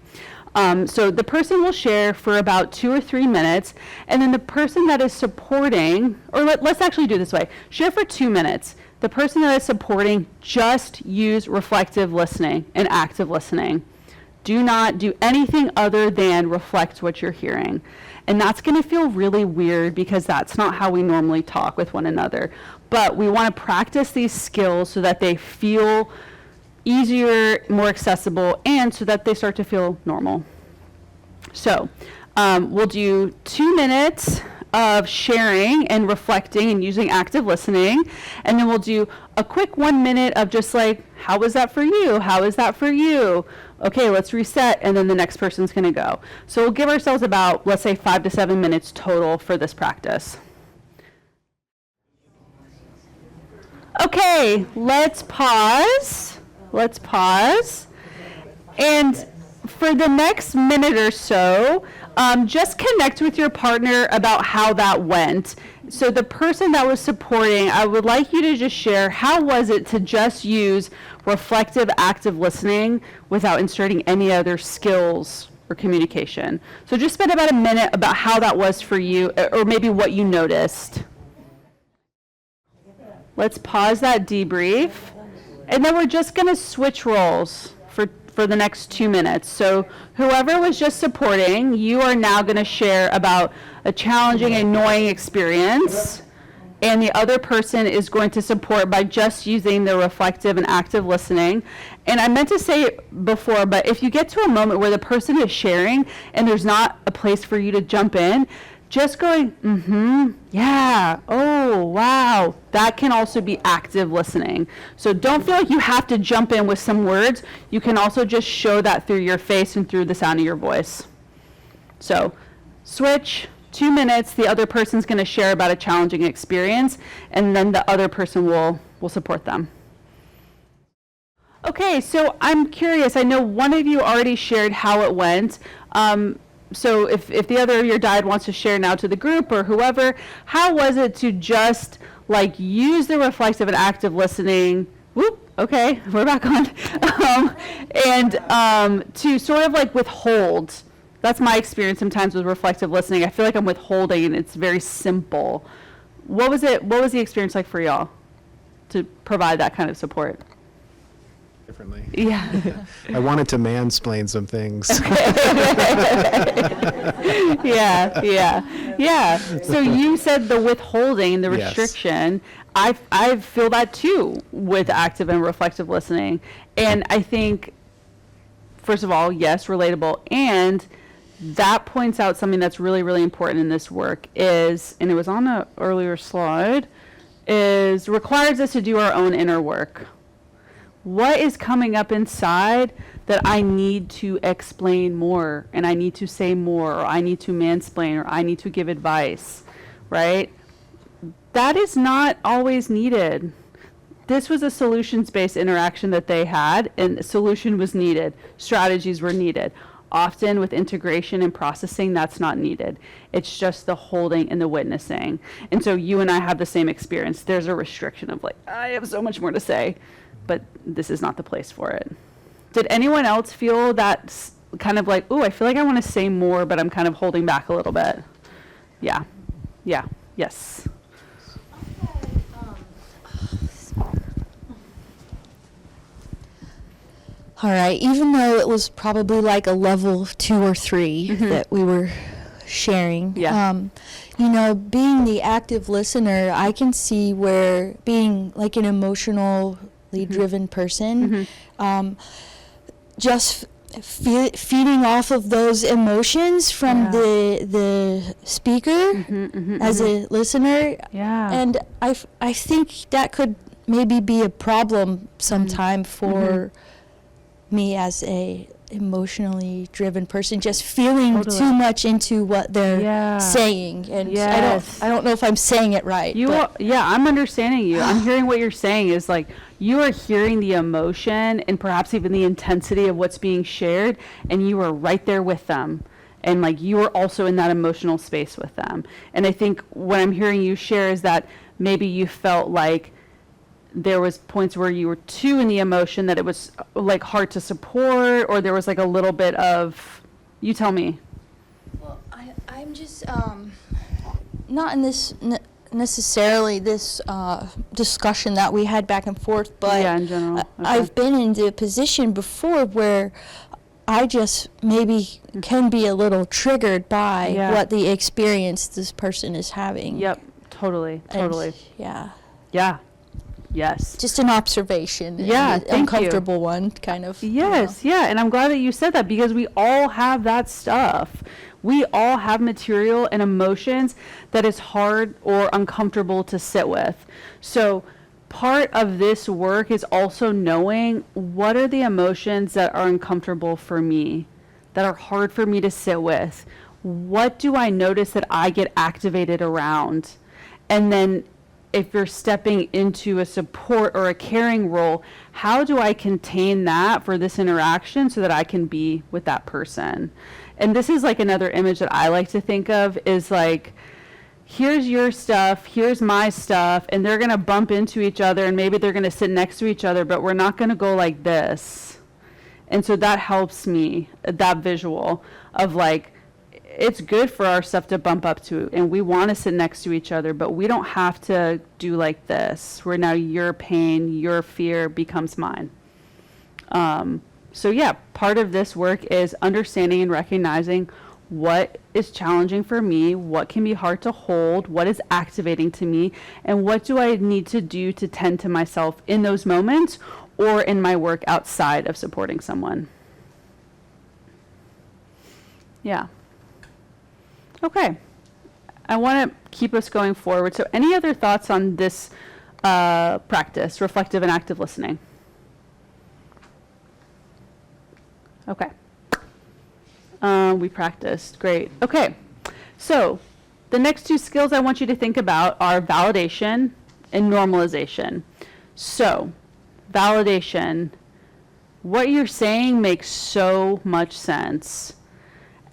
So the person will share for about 2 or 3 minutes, and then the person that is supporting, or let's actually do it this way, share for 2 minutes. The person that is supporting, just use reflective listening and active listening. Do not do anything other than reflect what you're hearing. And that's going to feel really weird because that's not how we normally talk with one another. But we want to practice these skills so that they feel easier, more accessible, and so that they start to feel normal. So we'll do 2 minutes of sharing and reflecting and using active listening. And then we'll do a quick 1 minute of just like, how was that for you? How is that for you? Okay, let's reset. And then the next person's going to go. So we'll give ourselves about, let's say, 5 to 7 minutes total for this practice. Okay, let's pause. Let's pause. And for the next minute or so, just connect with your partner about how that went. So the person that was supporting, I would like you to just share, how was it to just use reflective, active listening without inserting any other skills or communication? So just spend about a minute about how that was for you, or maybe what you noticed. Let's pause that debrief. And then we're just going to switch roles for the next 2 minutes. So whoever was just supporting, you are now going to share about a challenging, annoying experience. And the other person is going to support by just using the reflective and active listening. And I meant to say it before, but if you get to a moment where the person is sharing and there's not a place for you to jump in, just going, yeah, oh, wow. That can also be active listening. So don't feel like you have to jump in with some words. You can also just show that through your face and through the sound of your voice. So switch, 2 minutes. The other person's going to share about a challenging experience, and then the other person will support them. Okay, so I'm curious. I know one of you already shared how it went. So if the other of your dad wants to share now to the group or whoever, how was it to just like use the reflective and active listening? Whoop, okay, we're back on. To sort of like withhold. That's my experience sometimes with reflective listening. I feel like I'm withholding and it's very simple. What was the experience like for y'all to provide that kind of support? Differently. Yeah. I wanted to mansplain some things. Yeah. So you said the withholding, the Yes. restriction. I feel that too with active and reflective listening. And I think, first of all, yes, relatable. And that points out something that's really, really important in this work is, and it was on an earlier slide, is requires us to do our own inner work. What is coming up inside that I need to explain more, and I need to say more, or I need to mansplain, or I need to give advice, right? That is not always needed. This was a solutions-based interaction that they had, and a solution was needed. Strategies were needed. Often with integration and processing, that's not needed. It's just the holding and the witnessing. And so you and I have the same experience. There's a restriction of like, I have so much more to say, but this is not the place for it. Did anyone else feel that kind of like, ooh, I feel like I want to say more, but I'm kind of holding back a little bit? Yeah, yes. All right, even though it was probably like a level 2 or 3 that we were sharing, being the active listener, I can see where being like an emotionally driven person, just feeding off of those emotions from the speaker as a listener, and I think that could maybe be a problem sometime for me as a emotionally driven person, just feeling too much into what they're saying, and I don't know if I'm saying it right. I'm understanding you. I'm hearing what you're saying is like you are hearing the emotion and perhaps even the intensity of what's being shared, and you are right there with them, and like you are also in that emotional space with them. And I think what I'm hearing you share is that maybe you felt like there was points where you were too in the emotion, that it was like hard to support, or there was like a little bit of, you tell me. Well, I'm just not in this necessarily this discussion that we had back and forth, but in general. Okay. I've been in the position before where I just maybe can be a little triggered by Yeah. what the experience this person is having. Yep. Totally. And, yeah. Yeah. Yes. Just an observation. Yeah, An thank you. uncomfortable one, kind of. Yes, yeah, and I'm glad that you said that, because we all have that stuff. We all have material and emotions that is hard or uncomfortable to sit with. So part of this work is also knowing what are the emotions that are uncomfortable for me, that are hard for me to sit with. What do I notice that I get activated around? And then if you're stepping into a support or a caring role, how do I contain that for this interaction so that I can be with that person? And this is like another image that I like to think of is like, here's your stuff, here's my stuff, and they're going to bump into each other, and maybe they're going to sit next to each other, but we're not going to go like this. And so that helps me, that visual of like, it's good for our stuff to bump up to, and we want to sit next to each other, but we don't have to do like this, where now your pain, your fear becomes mine. So yeah, part of this work is understanding and recognizing what is challenging for me, what can be hard to hold, what is activating to me, and what do I need to do to tend to myself in those moments or in my work outside of supporting someone. Yeah. Okay, I want to keep us going forward. So any other thoughts on this practice, reflective and active listening? Okay. We practiced, great. Okay, so the next two skills I want you to think about are validation and normalization. So, validation, what you're saying makes so much sense.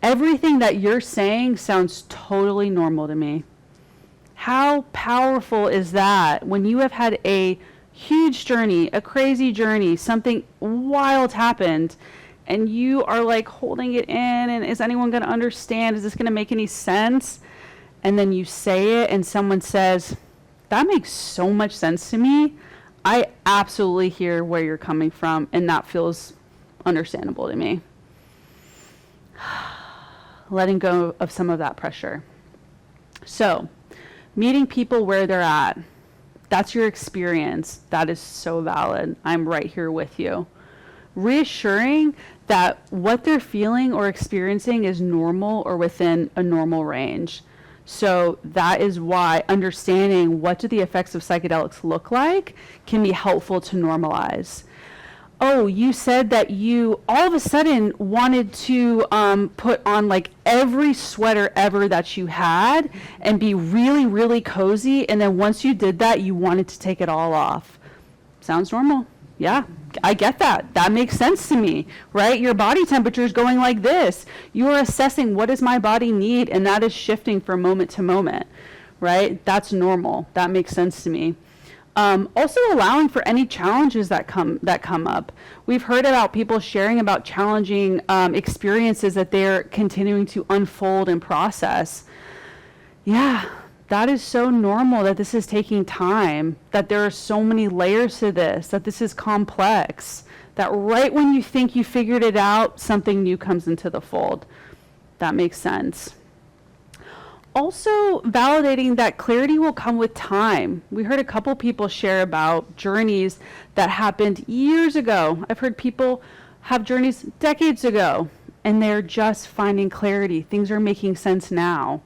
Everything that you're saying sounds totally normal to me. How powerful is that when you have had a huge journey, a crazy journey, something wild happened, and you are like holding it in, and is anyone going to understand? Is this going to make any sense? And then you say it and someone says, that makes so much sense to me. I absolutely hear where you're coming from, and that feels understandable to me. Letting go of some of that pressure. So, meeting people where they're at. That's your experience. That is so valid. I'm right here with you. Reassuring that what they're feeling or experiencing is normal or within a normal range. So that is why understanding what do the effects of psychedelics look like can be helpful to normalize. Oh, you said that you all of a sudden wanted to put on like every sweater ever that you had and be really, really cozy. And then once you did that, you wanted to take it all off. Sounds normal. Yeah, I get that. That makes sense to me, right? Your body temperature is going like this. You are assessing what does my body need, and that is shifting from moment to moment, right? That's normal. That makes sense to me. Also allowing for any challenges that come up. We've heard about people sharing about challenging experiences that they're continuing to unfold and process. Yeah, that is so normal that this is taking time, that there are so many layers to this, that this is complex, that right when you think you figured it out, something new comes into the fold. That makes sense. Also validating that clarity will come with time. We heard a couple people share about journeys that happened years ago. I've heard people have journeys decades ago, and they're just finding clarity. Things are making sense now.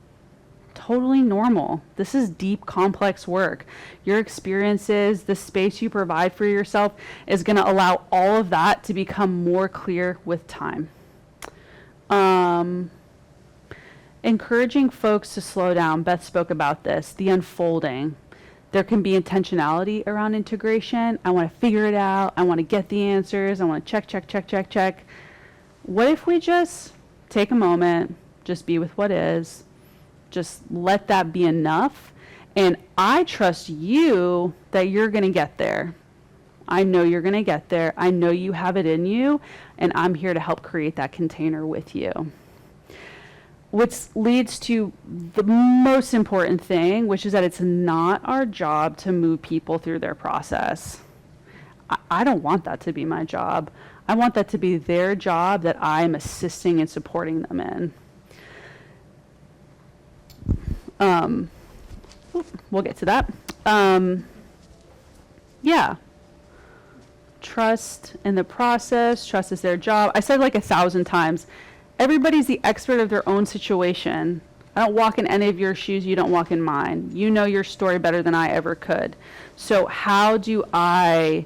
Totally normal. This is deep, complex work. Your experiences, the space you provide for yourself is going to allow all of that to become more clear with time. Encouraging folks to slow down. Beth spoke about this, the unfolding. There can be intentionality around integration. I want to figure it out. I want to get the answers. I want to check. What if we just take a moment, just be with what is, just let that be enough, and I trust you that you're going to get there. I know you're going to get there. I know you have it in you, and I'm here to help create that container with you. Which leads to the most important thing, which is that it's not our job to move people through their process. I don't want that to be my job. I want that to be their job that I'm assisting and supporting them in. We'll get to that. Yeah. Trust in the process. Trust is their job. I said like 1,000 times, everybody's the expert of their own situation. I don't walk in any of your shoes. You don't walk in mine. You know your story better than I ever could. So how do I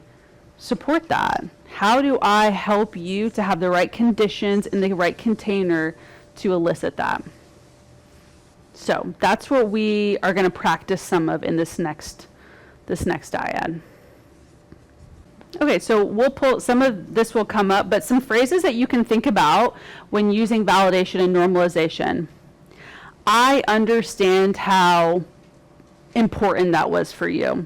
support that? How do I help you to have the right conditions in the right container to elicit that? So that's what we are going to practice some of in this next dyad. Okay, so we'll pull, some of this will come up, but some phrases that you can think about when using validation and normalization. I understand how important that was for you.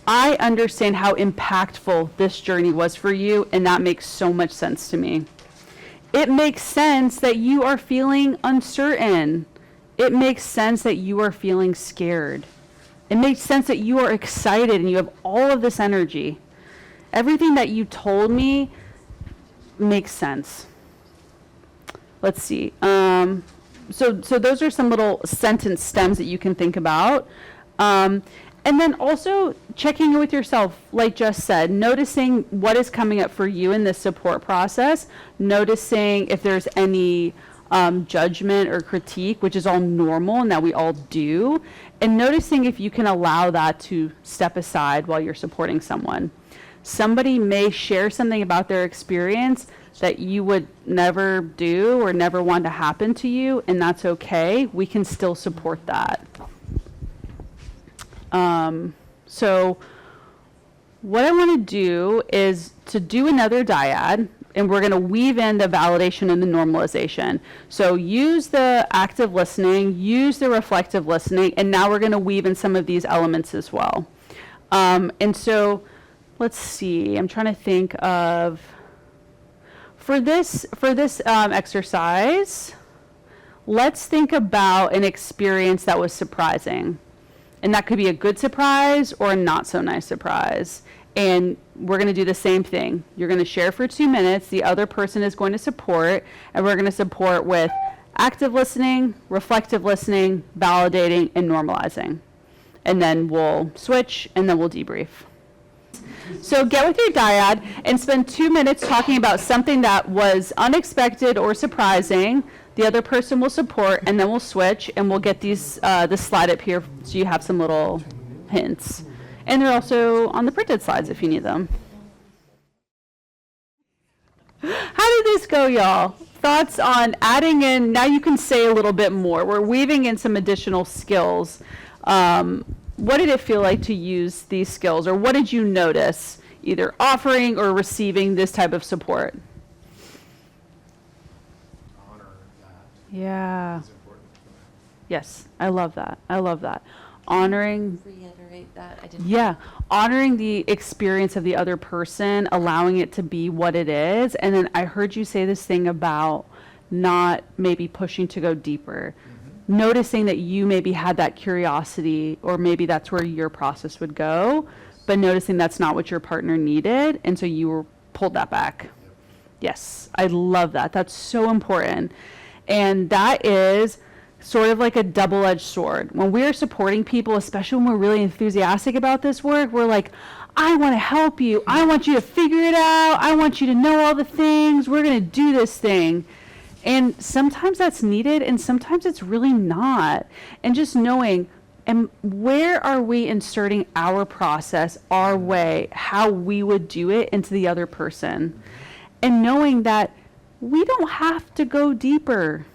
I understand how impactful this journey was for you, and that makes so much sense to me. It makes sense that you are feeling uncertain. It makes sense that you are feeling scared. It makes sense that you are excited and you have all of this energy. Everything that you told me makes sense. Let's see. So those are some little sentence stems that you can think about. And then also checking in with yourself, like Jess said, noticing what is coming up for you in this support process, noticing if there's any judgment or critique, which is all normal and that we all do, and noticing if you can allow that to step aside while you're supporting someone. Somebody may share something about their experience that you would never do or never want to happen to you, and that's okay. We can still support that. So what I want to do is to do another dyad, and we're going to weave in the validation and the normalization. So use the active listening, use the reflective listening, and now we're going to weave in some of these elements as well. And so let's see, I'm trying to think of, for this exercise, let's think about an experience that was surprising. And that could be a good surprise or a not so nice surprise. And we're going to do the same thing. You're going to share for 2 minutes. The other person is going to support, and we're going to support with active listening, reflective listening, validating, and normalizing. And then we'll switch, and then we'll debrief. So get with your dyad and spend 2 minutes talking about something that was unexpected or surprising. The other person will support, and then we'll switch, and we'll get these this slide up here so you have some little hints. And they're also on the printed slides if you need them. How did this go, y'all? Thoughts on adding in, now you can say a little bit more. We're weaving in some additional skills. What did it feel like to use these skills, or what did you notice either offering or receiving this type of support? Honor that. Yeah. Is important for that. Yes, I love that. I love that. Honoring, Reiterate that. I didn't. yeah, honoring the experience of the other person, allowing it to be what it is. And then I heard you say this thing about not maybe pushing to go deeper. Noticing that you maybe had that curiosity, or maybe that's where your process would go, but noticing that's not what your partner needed, and so you were pulled that back. Yes, I love that. That's so important. And that is sort of like a double-edged sword. When we're supporting people, especially when we're really enthusiastic about this work, we're like, I want to help you. I want you to figure it out. I want you to know all the things. We're going to do this thing. And sometimes that's needed, and sometimes it's really not. And just knowing, and where are we inserting our process, our way, how we would do it into the other person. And knowing that we don't have to go deeper.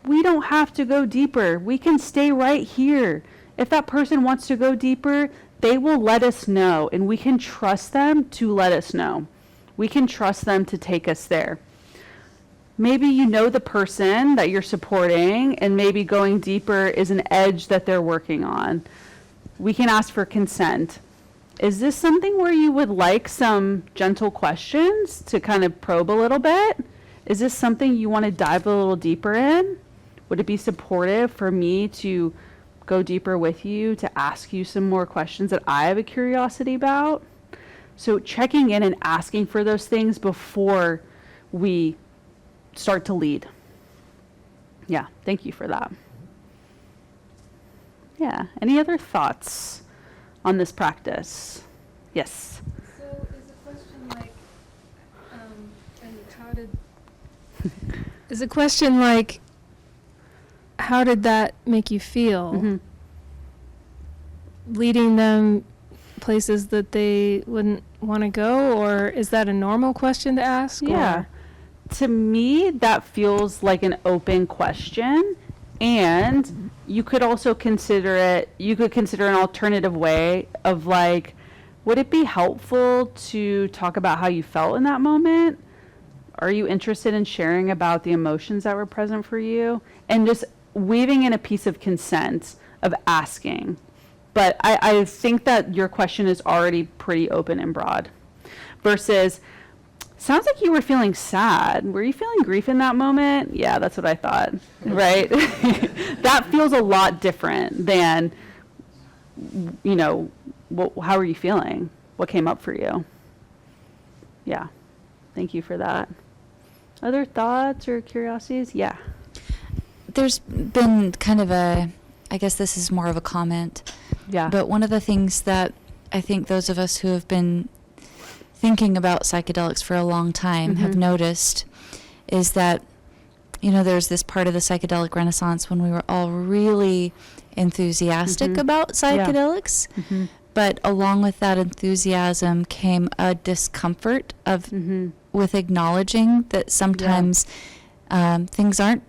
We don't have to go deeper. We can stay right here. If that person wants to go deeper, they will let us know, and we can trust them to let us know. We can trust them to take us there. Maybe you know the person that you're supporting, and maybe going deeper is an edge that they're working on. We can ask for consent. Is this something where you would like some gentle questions to kind of probe a little bit? Is this something you want to dive a little deeper in? Would it be supportive for me to go deeper with you, to ask you some more questions that I have a curiosity about? So checking in and asking for those things before we start to lead. Yeah, thank you for that. Yeah, any other thoughts on this practice? Yes. So is the question like, and how did, is the question like, how did that make you feel? Mm-hmm. Leading them places that they wouldn't want to go, or is that a normal question to ask? Yeah. Or? To me, that feels like an open question. And you could also consider an alternative way of like, would it be helpful to talk about how you felt in that moment? Are you interested in sharing about the emotions that were present for you? And just weaving in a piece of consent of asking. But I think that your question is already pretty open and broad. Versus, sounds like you were feeling sad. Were you feeling grief in that moment? Yeah, that's what I thought, right? That feels a lot different than, you know, how are you feeling? What came up for you? Yeah, thank you for that. Other thoughts or curiosities? Yeah. There's been kind of I guess this is more of a comment. Yeah. But one of the things that I think those of us who have been thinking about psychedelics for a long time have noticed is that, you know, there's this part of the psychedelic renaissance when we were all really enthusiastic about psychedelics. But along with that enthusiasm came a discomfort of with acknowledging that sometimes things aren't,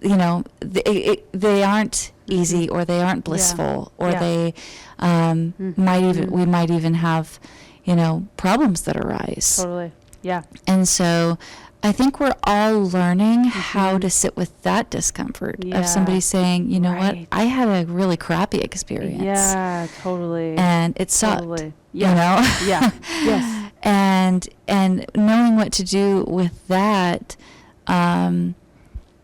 you know, they aren't easy, or they aren't blissful, or they we might even have, you know, problems that arise. Totally. Yeah. And so I think we're all learning how to sit with that discomfort of somebody saying, you know what, I had a really crappy experience. Yeah, totally. And it sucked. Totally. You know? Yeah. Yes. And knowing what to do with that,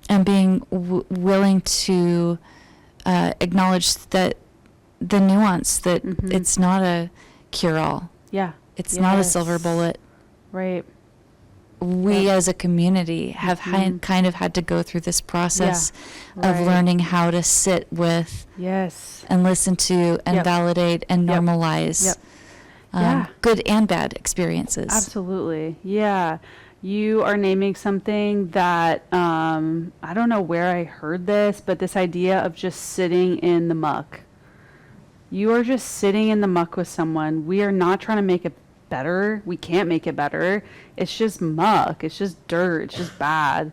and being willing to acknowledge that the nuance that it's not a cure-all. Yeah. It's not a silver bullet. Right. We as a community have kind of had to go through this process of learning how to sit with and listen to and validate and normalize good and bad experiences. Absolutely. Yeah. You are naming something that, I don't know where I heard this, but this idea of just sitting in the muck. You are just sitting in the muck with someone. We are not trying to make it better. We can't make it better. It's just muck. It's just dirt. It's just bad.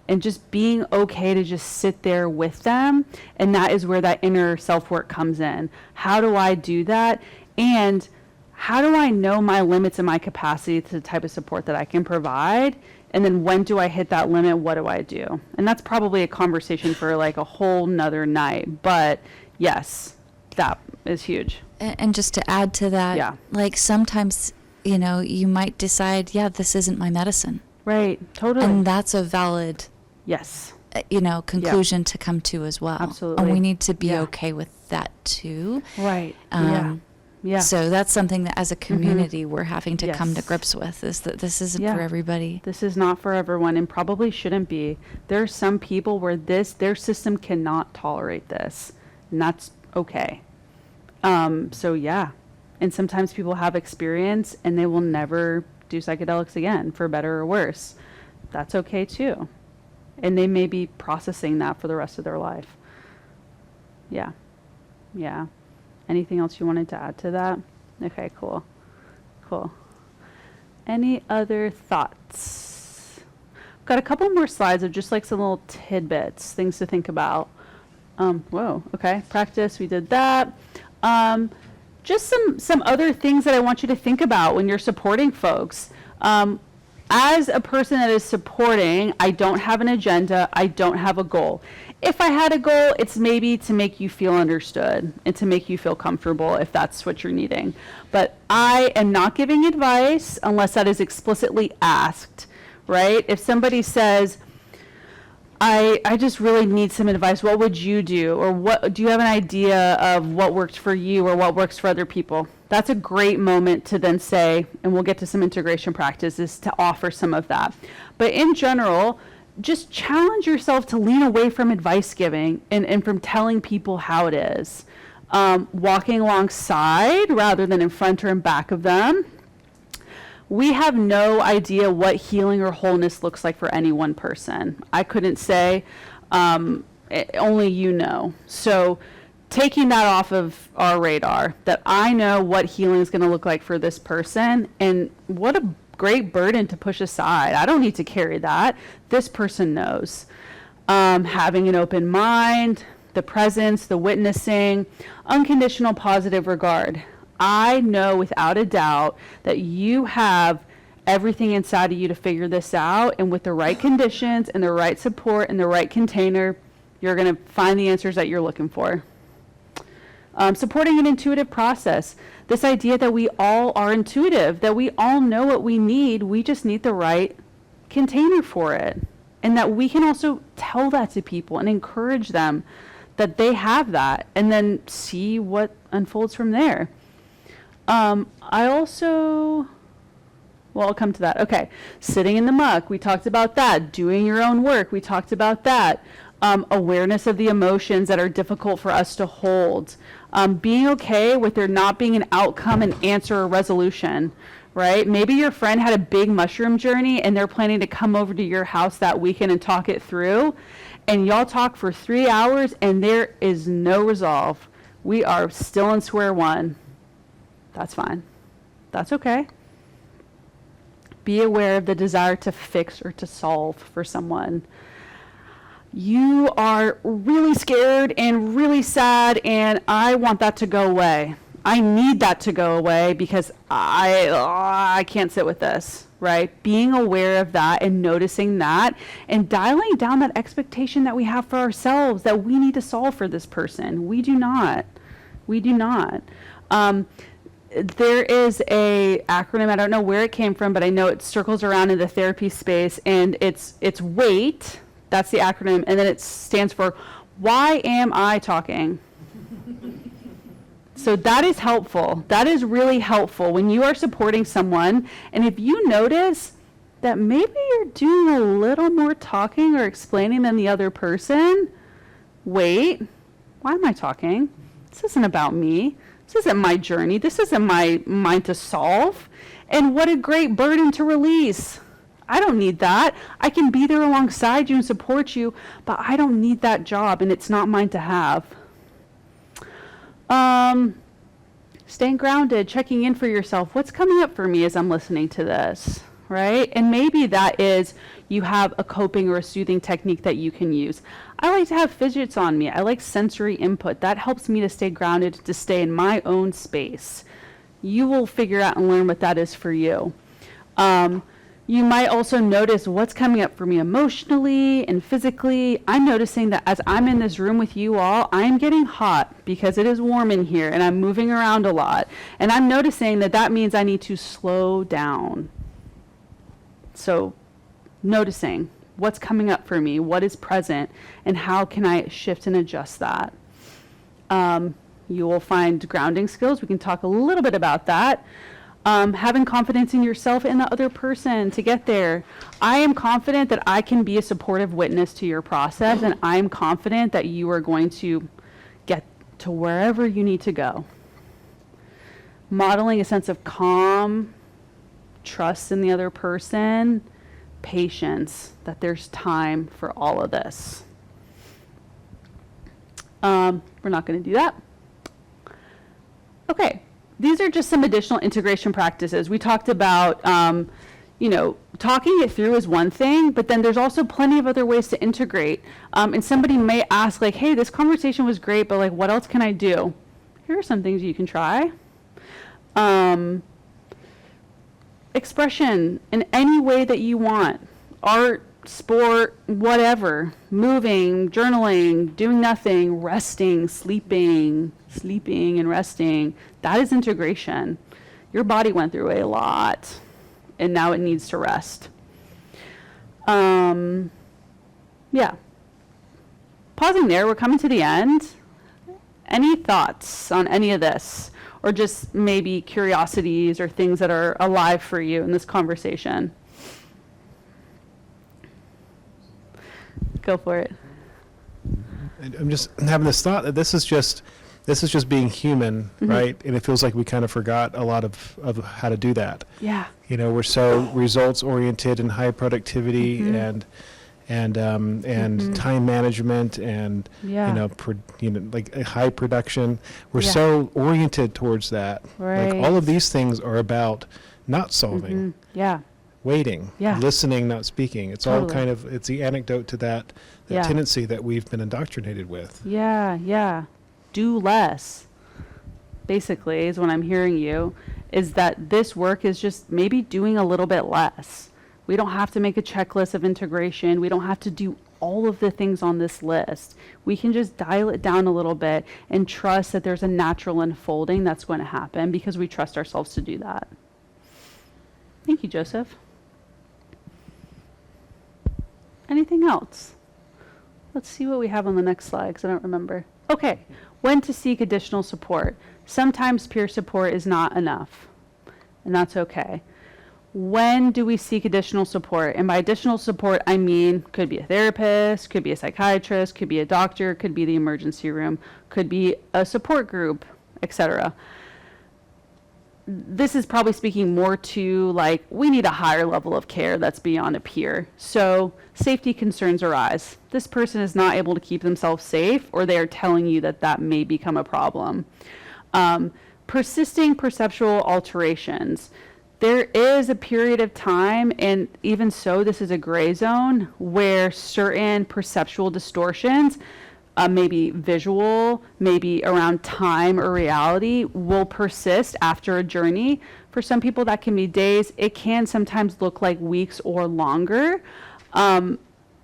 And just being okay to just sit there with them. And that is where that inner self-work comes in. How do I do that? And how do I know my limits and my capacity to the type of support that I can provide? And then when do I hit that limit? What do I do? And that's probably a conversation for like a whole nother night. But yes, that is huge. And just to add to that, like sometimes, you know, you might decide, this isn't my medicine. Right. Totally. And that's a valid, you know, conclusion to come to as well. Absolutely. And we need to be okay with that too. Right. Yeah. So that's something that as a community we're having to come to grips with, is that this isn't for everybody. This is not for everyone, and probably shouldn't be. There are some people where their system cannot tolerate this, and that's okay. So yeah. And sometimes people have experience and they will never do psychedelics again, for better or worse. That's okay too. And they may be processing that for the rest of their life. Yeah. Yeah. Anything else you wanted to add to that? Okay, cool. Cool. Any other thoughts? Got a couple more slides of just like some little tidbits, things to think about. Whoa, okay. Practice, we did that. Just some other things that I want you to think about when you're supporting folks. As a person that is supporting, I don't have an agenda, I don't have a goal. If I had a goal, it's maybe to make you feel understood and to make you feel comfortable if that's what you're needing. But I am not giving advice unless that is explicitly asked, right? If somebody says, I just really need some advice. What would you do? Or what do you have an idea of what works for you or what works for other people? That's a great moment to then say, and we'll get to some integration practices to offer some of that. But in general, just challenge yourself to lean away from advice giving and from telling people how it is. Walking alongside rather than in front or in back of them. We have no idea what healing or wholeness looks like for any one person. I couldn't say, only you know. So taking that off of our radar, that I know what healing is going to look like for this person, and what a great burden to push aside. I don't need to carry that. This person knows. Having an open mind, the presence, the witnessing, unconditional positive regard. I know without a doubt that you have everything inside of you to figure this out, and with the right conditions and the right support and the right container, you're going to find the answers that you're looking for. Supporting an intuitive process. This idea that we all are intuitive, that we all know what we need, we just need the right container for it. And that we can also tell that to people and encourage them that they have that, and then see what unfolds from there. I'll come to that. Okay. Sitting in the muck. We talked about that. Doing your own work. We talked about that. Awareness of the emotions that are difficult for us to hold. Being okay with there not being an outcome, an answer, or resolution, right? Maybe your friend had a big mushroom journey and they're planning to come over to your house that weekend and talk it through. And y'all talk for 3 hours and there is no resolve. We are still in square one. That's fine. That's okay. Be aware of the desire to fix or to solve for someone. You are really scared and really sad, and I want that to go away. I need that to go away because I can't sit with this, right? Being aware of that and noticing that and dialing down that expectation that we have for ourselves that we need to solve for this person. We do not. We do not. There is a acronym, I don't know where it came from, but I know it circles around in the therapy space, and it's WAIT, that's the acronym, and then it stands for Why Am I Talking? So that is helpful. That is really helpful when you are supporting someone, and if you notice that maybe you're doing a little more talking or explaining than the other person, wait, why am I talking? This isn't about me. This isn't my journey. This isn't my mind to solve. And what a great burden to release. I don't need that. I can be there alongside you and support you, but I don't need that job, and it's not mine to have. Staying grounded, checking in for yourself. What's coming up for me as I'm listening to this, right? And maybe that is you have a coping or a soothing technique that you can use. I like to have fidgets on me. I like sensory input. That helps me to stay grounded, to stay in my own space. You will figure out and learn what that is for you. You might also notice what's coming up for me emotionally and physically. I'm noticing that as I'm in this room with you all, I'm getting hot because it is warm in here and I'm moving around a lot. And I'm noticing that that means I need to slow down. So noticing what's coming up for me, what is present, and how can I shift and adjust that. You will find grounding skills. We can talk a little bit about that. Having confidence in yourself and the other person to get there. I am confident that I can be a supportive witness to your process, and I'm confident that you are going to get to wherever you need to go. Modeling a sense of calm, trust in the other person, patience, that there's time for all of this. We're not going to do that. Okay. These are just some additional integration practices. We talked about, talking it through is one thing, but then there's also plenty of other ways to integrate. And somebody may ask, like, hey, this conversation was great, but like, what else can I do? Here are some things you can try. Expression in any way that you want. Art, sport, whatever. Moving, journaling, doing nothing, resting, sleeping and resting. That is integration. Your body went through a lot, and now it needs to rest. pausing there, we're coming to the end. Any thoughts on any of this? Or just maybe curiosities or things that are alive for you in this conversation? Go for it. I'm just having this thought that this is just being human, right? And it feels like we kind of forgot a lot of how to do that. Yeah. You know, we're so results oriented and high productivity and time management and like a high production. We're so oriented towards that. Right. Like all of these things are about not solving. Yeah. Waiting, listening, not speaking. It's all kind of, it's the anecdote to that tendency that we've been indoctrinated with. Yeah. Do less, basically, is what I'm hearing you, is that this work is just maybe doing a little bit less. We don't have to make a checklist of integration. We don't have to do all of the things on this list. We can just dial it down a little bit and trust that there's a natural unfolding that's going to happen because we trust ourselves to do that. Thank you, Joseph. Anything else? Let's see what we have on the next slide because I don't remember. Okay, when to seek additional support. Sometimes peer support is not enough, and that's okay. When do we seek additional support? And by additional support, I mean could be a therapist, could be a psychiatrist, could be a doctor, could be the emergency room, could be a support group, etc. This is probably speaking more to like we need a higher level of care that's beyond a peer. So safety concerns arise. This person is not able to keep themselves safe, or they are telling you that that may become a problem. Persisting perceptual alterations. There is a period of time, and even so, this is a gray zone, where certain perceptual distortions, maybe visual, maybe around time or reality, will persist after a journey. For some people, that can be days. It can sometimes look like weeks or longer.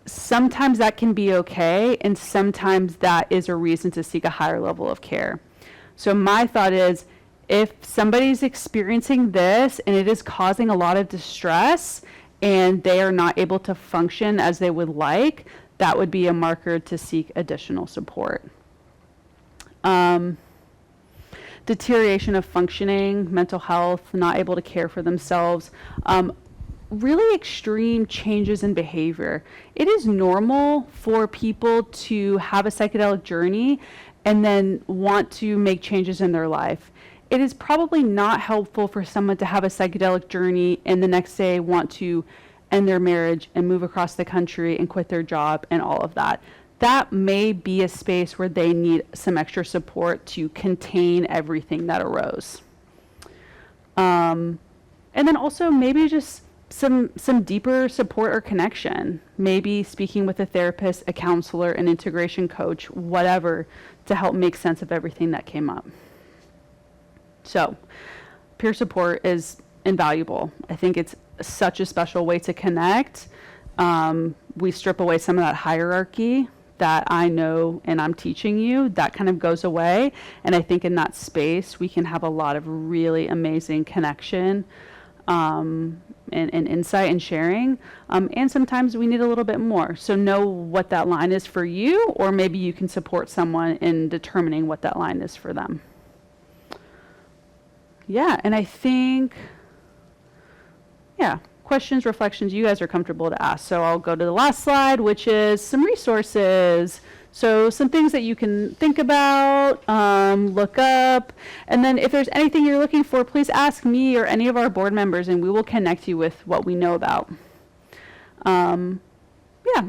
Sometimes that can be okay, and sometimes that is a reason to seek a higher level of care. So my thought is, if somebody's experiencing this and it is causing a lot of distress and they are not able to function as they would like, that would be a marker to seek additional support. Deterioration of functioning, mental health, not able to care for themselves, really extreme changes in behavior. It is normal for people to have a psychedelic journey and then want to make changes in their life. It is probably not helpful for someone to have a psychedelic journey and the next day want to end their marriage and move across the country and quit their job and all of that. That may be a space where they need some extra support to contain everything that arose. And then also maybe just some deeper support or connection. Maybe speaking with a therapist, a counselor, an integration coach, whatever, to help make sense of everything that came up. So, peer support is invaluable. I think it's such a special way to connect. We strip away some of that hierarchy that I know and I'm teaching you. That kind of goes away. And I think in that space, we can have a lot of really amazing connection and insight and sharing. And sometimes we need a little bit more. So know what that line is for you, or maybe you can support someone in determining what that line is for them. Yeah, and I think, questions, reflections you guys are comfortable to ask. So I'll go to the last slide, which is some resources. So some things that you can think about, look up, and then if there's anything you're looking for, please ask me or any of our board members, and we will connect you with what we know about. And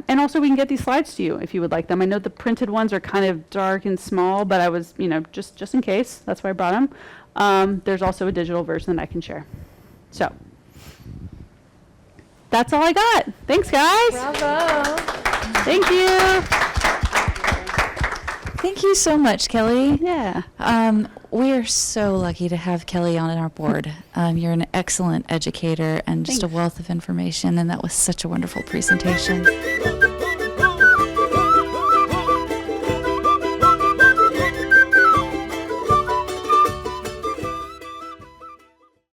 also we can get these slides to you if you would like them. I know the printed ones are kind of dark and small, but I was, just in case, that's why I brought them. There's also a digital version that I can share. So that's all I got. Thanks, guys. Bravo. Thank you. Thank you so much, Kelly. Yeah. We are so lucky to have Kelly on our board. You're an excellent educator and just a Thanks. wealth of information, and that was such a wonderful presentation.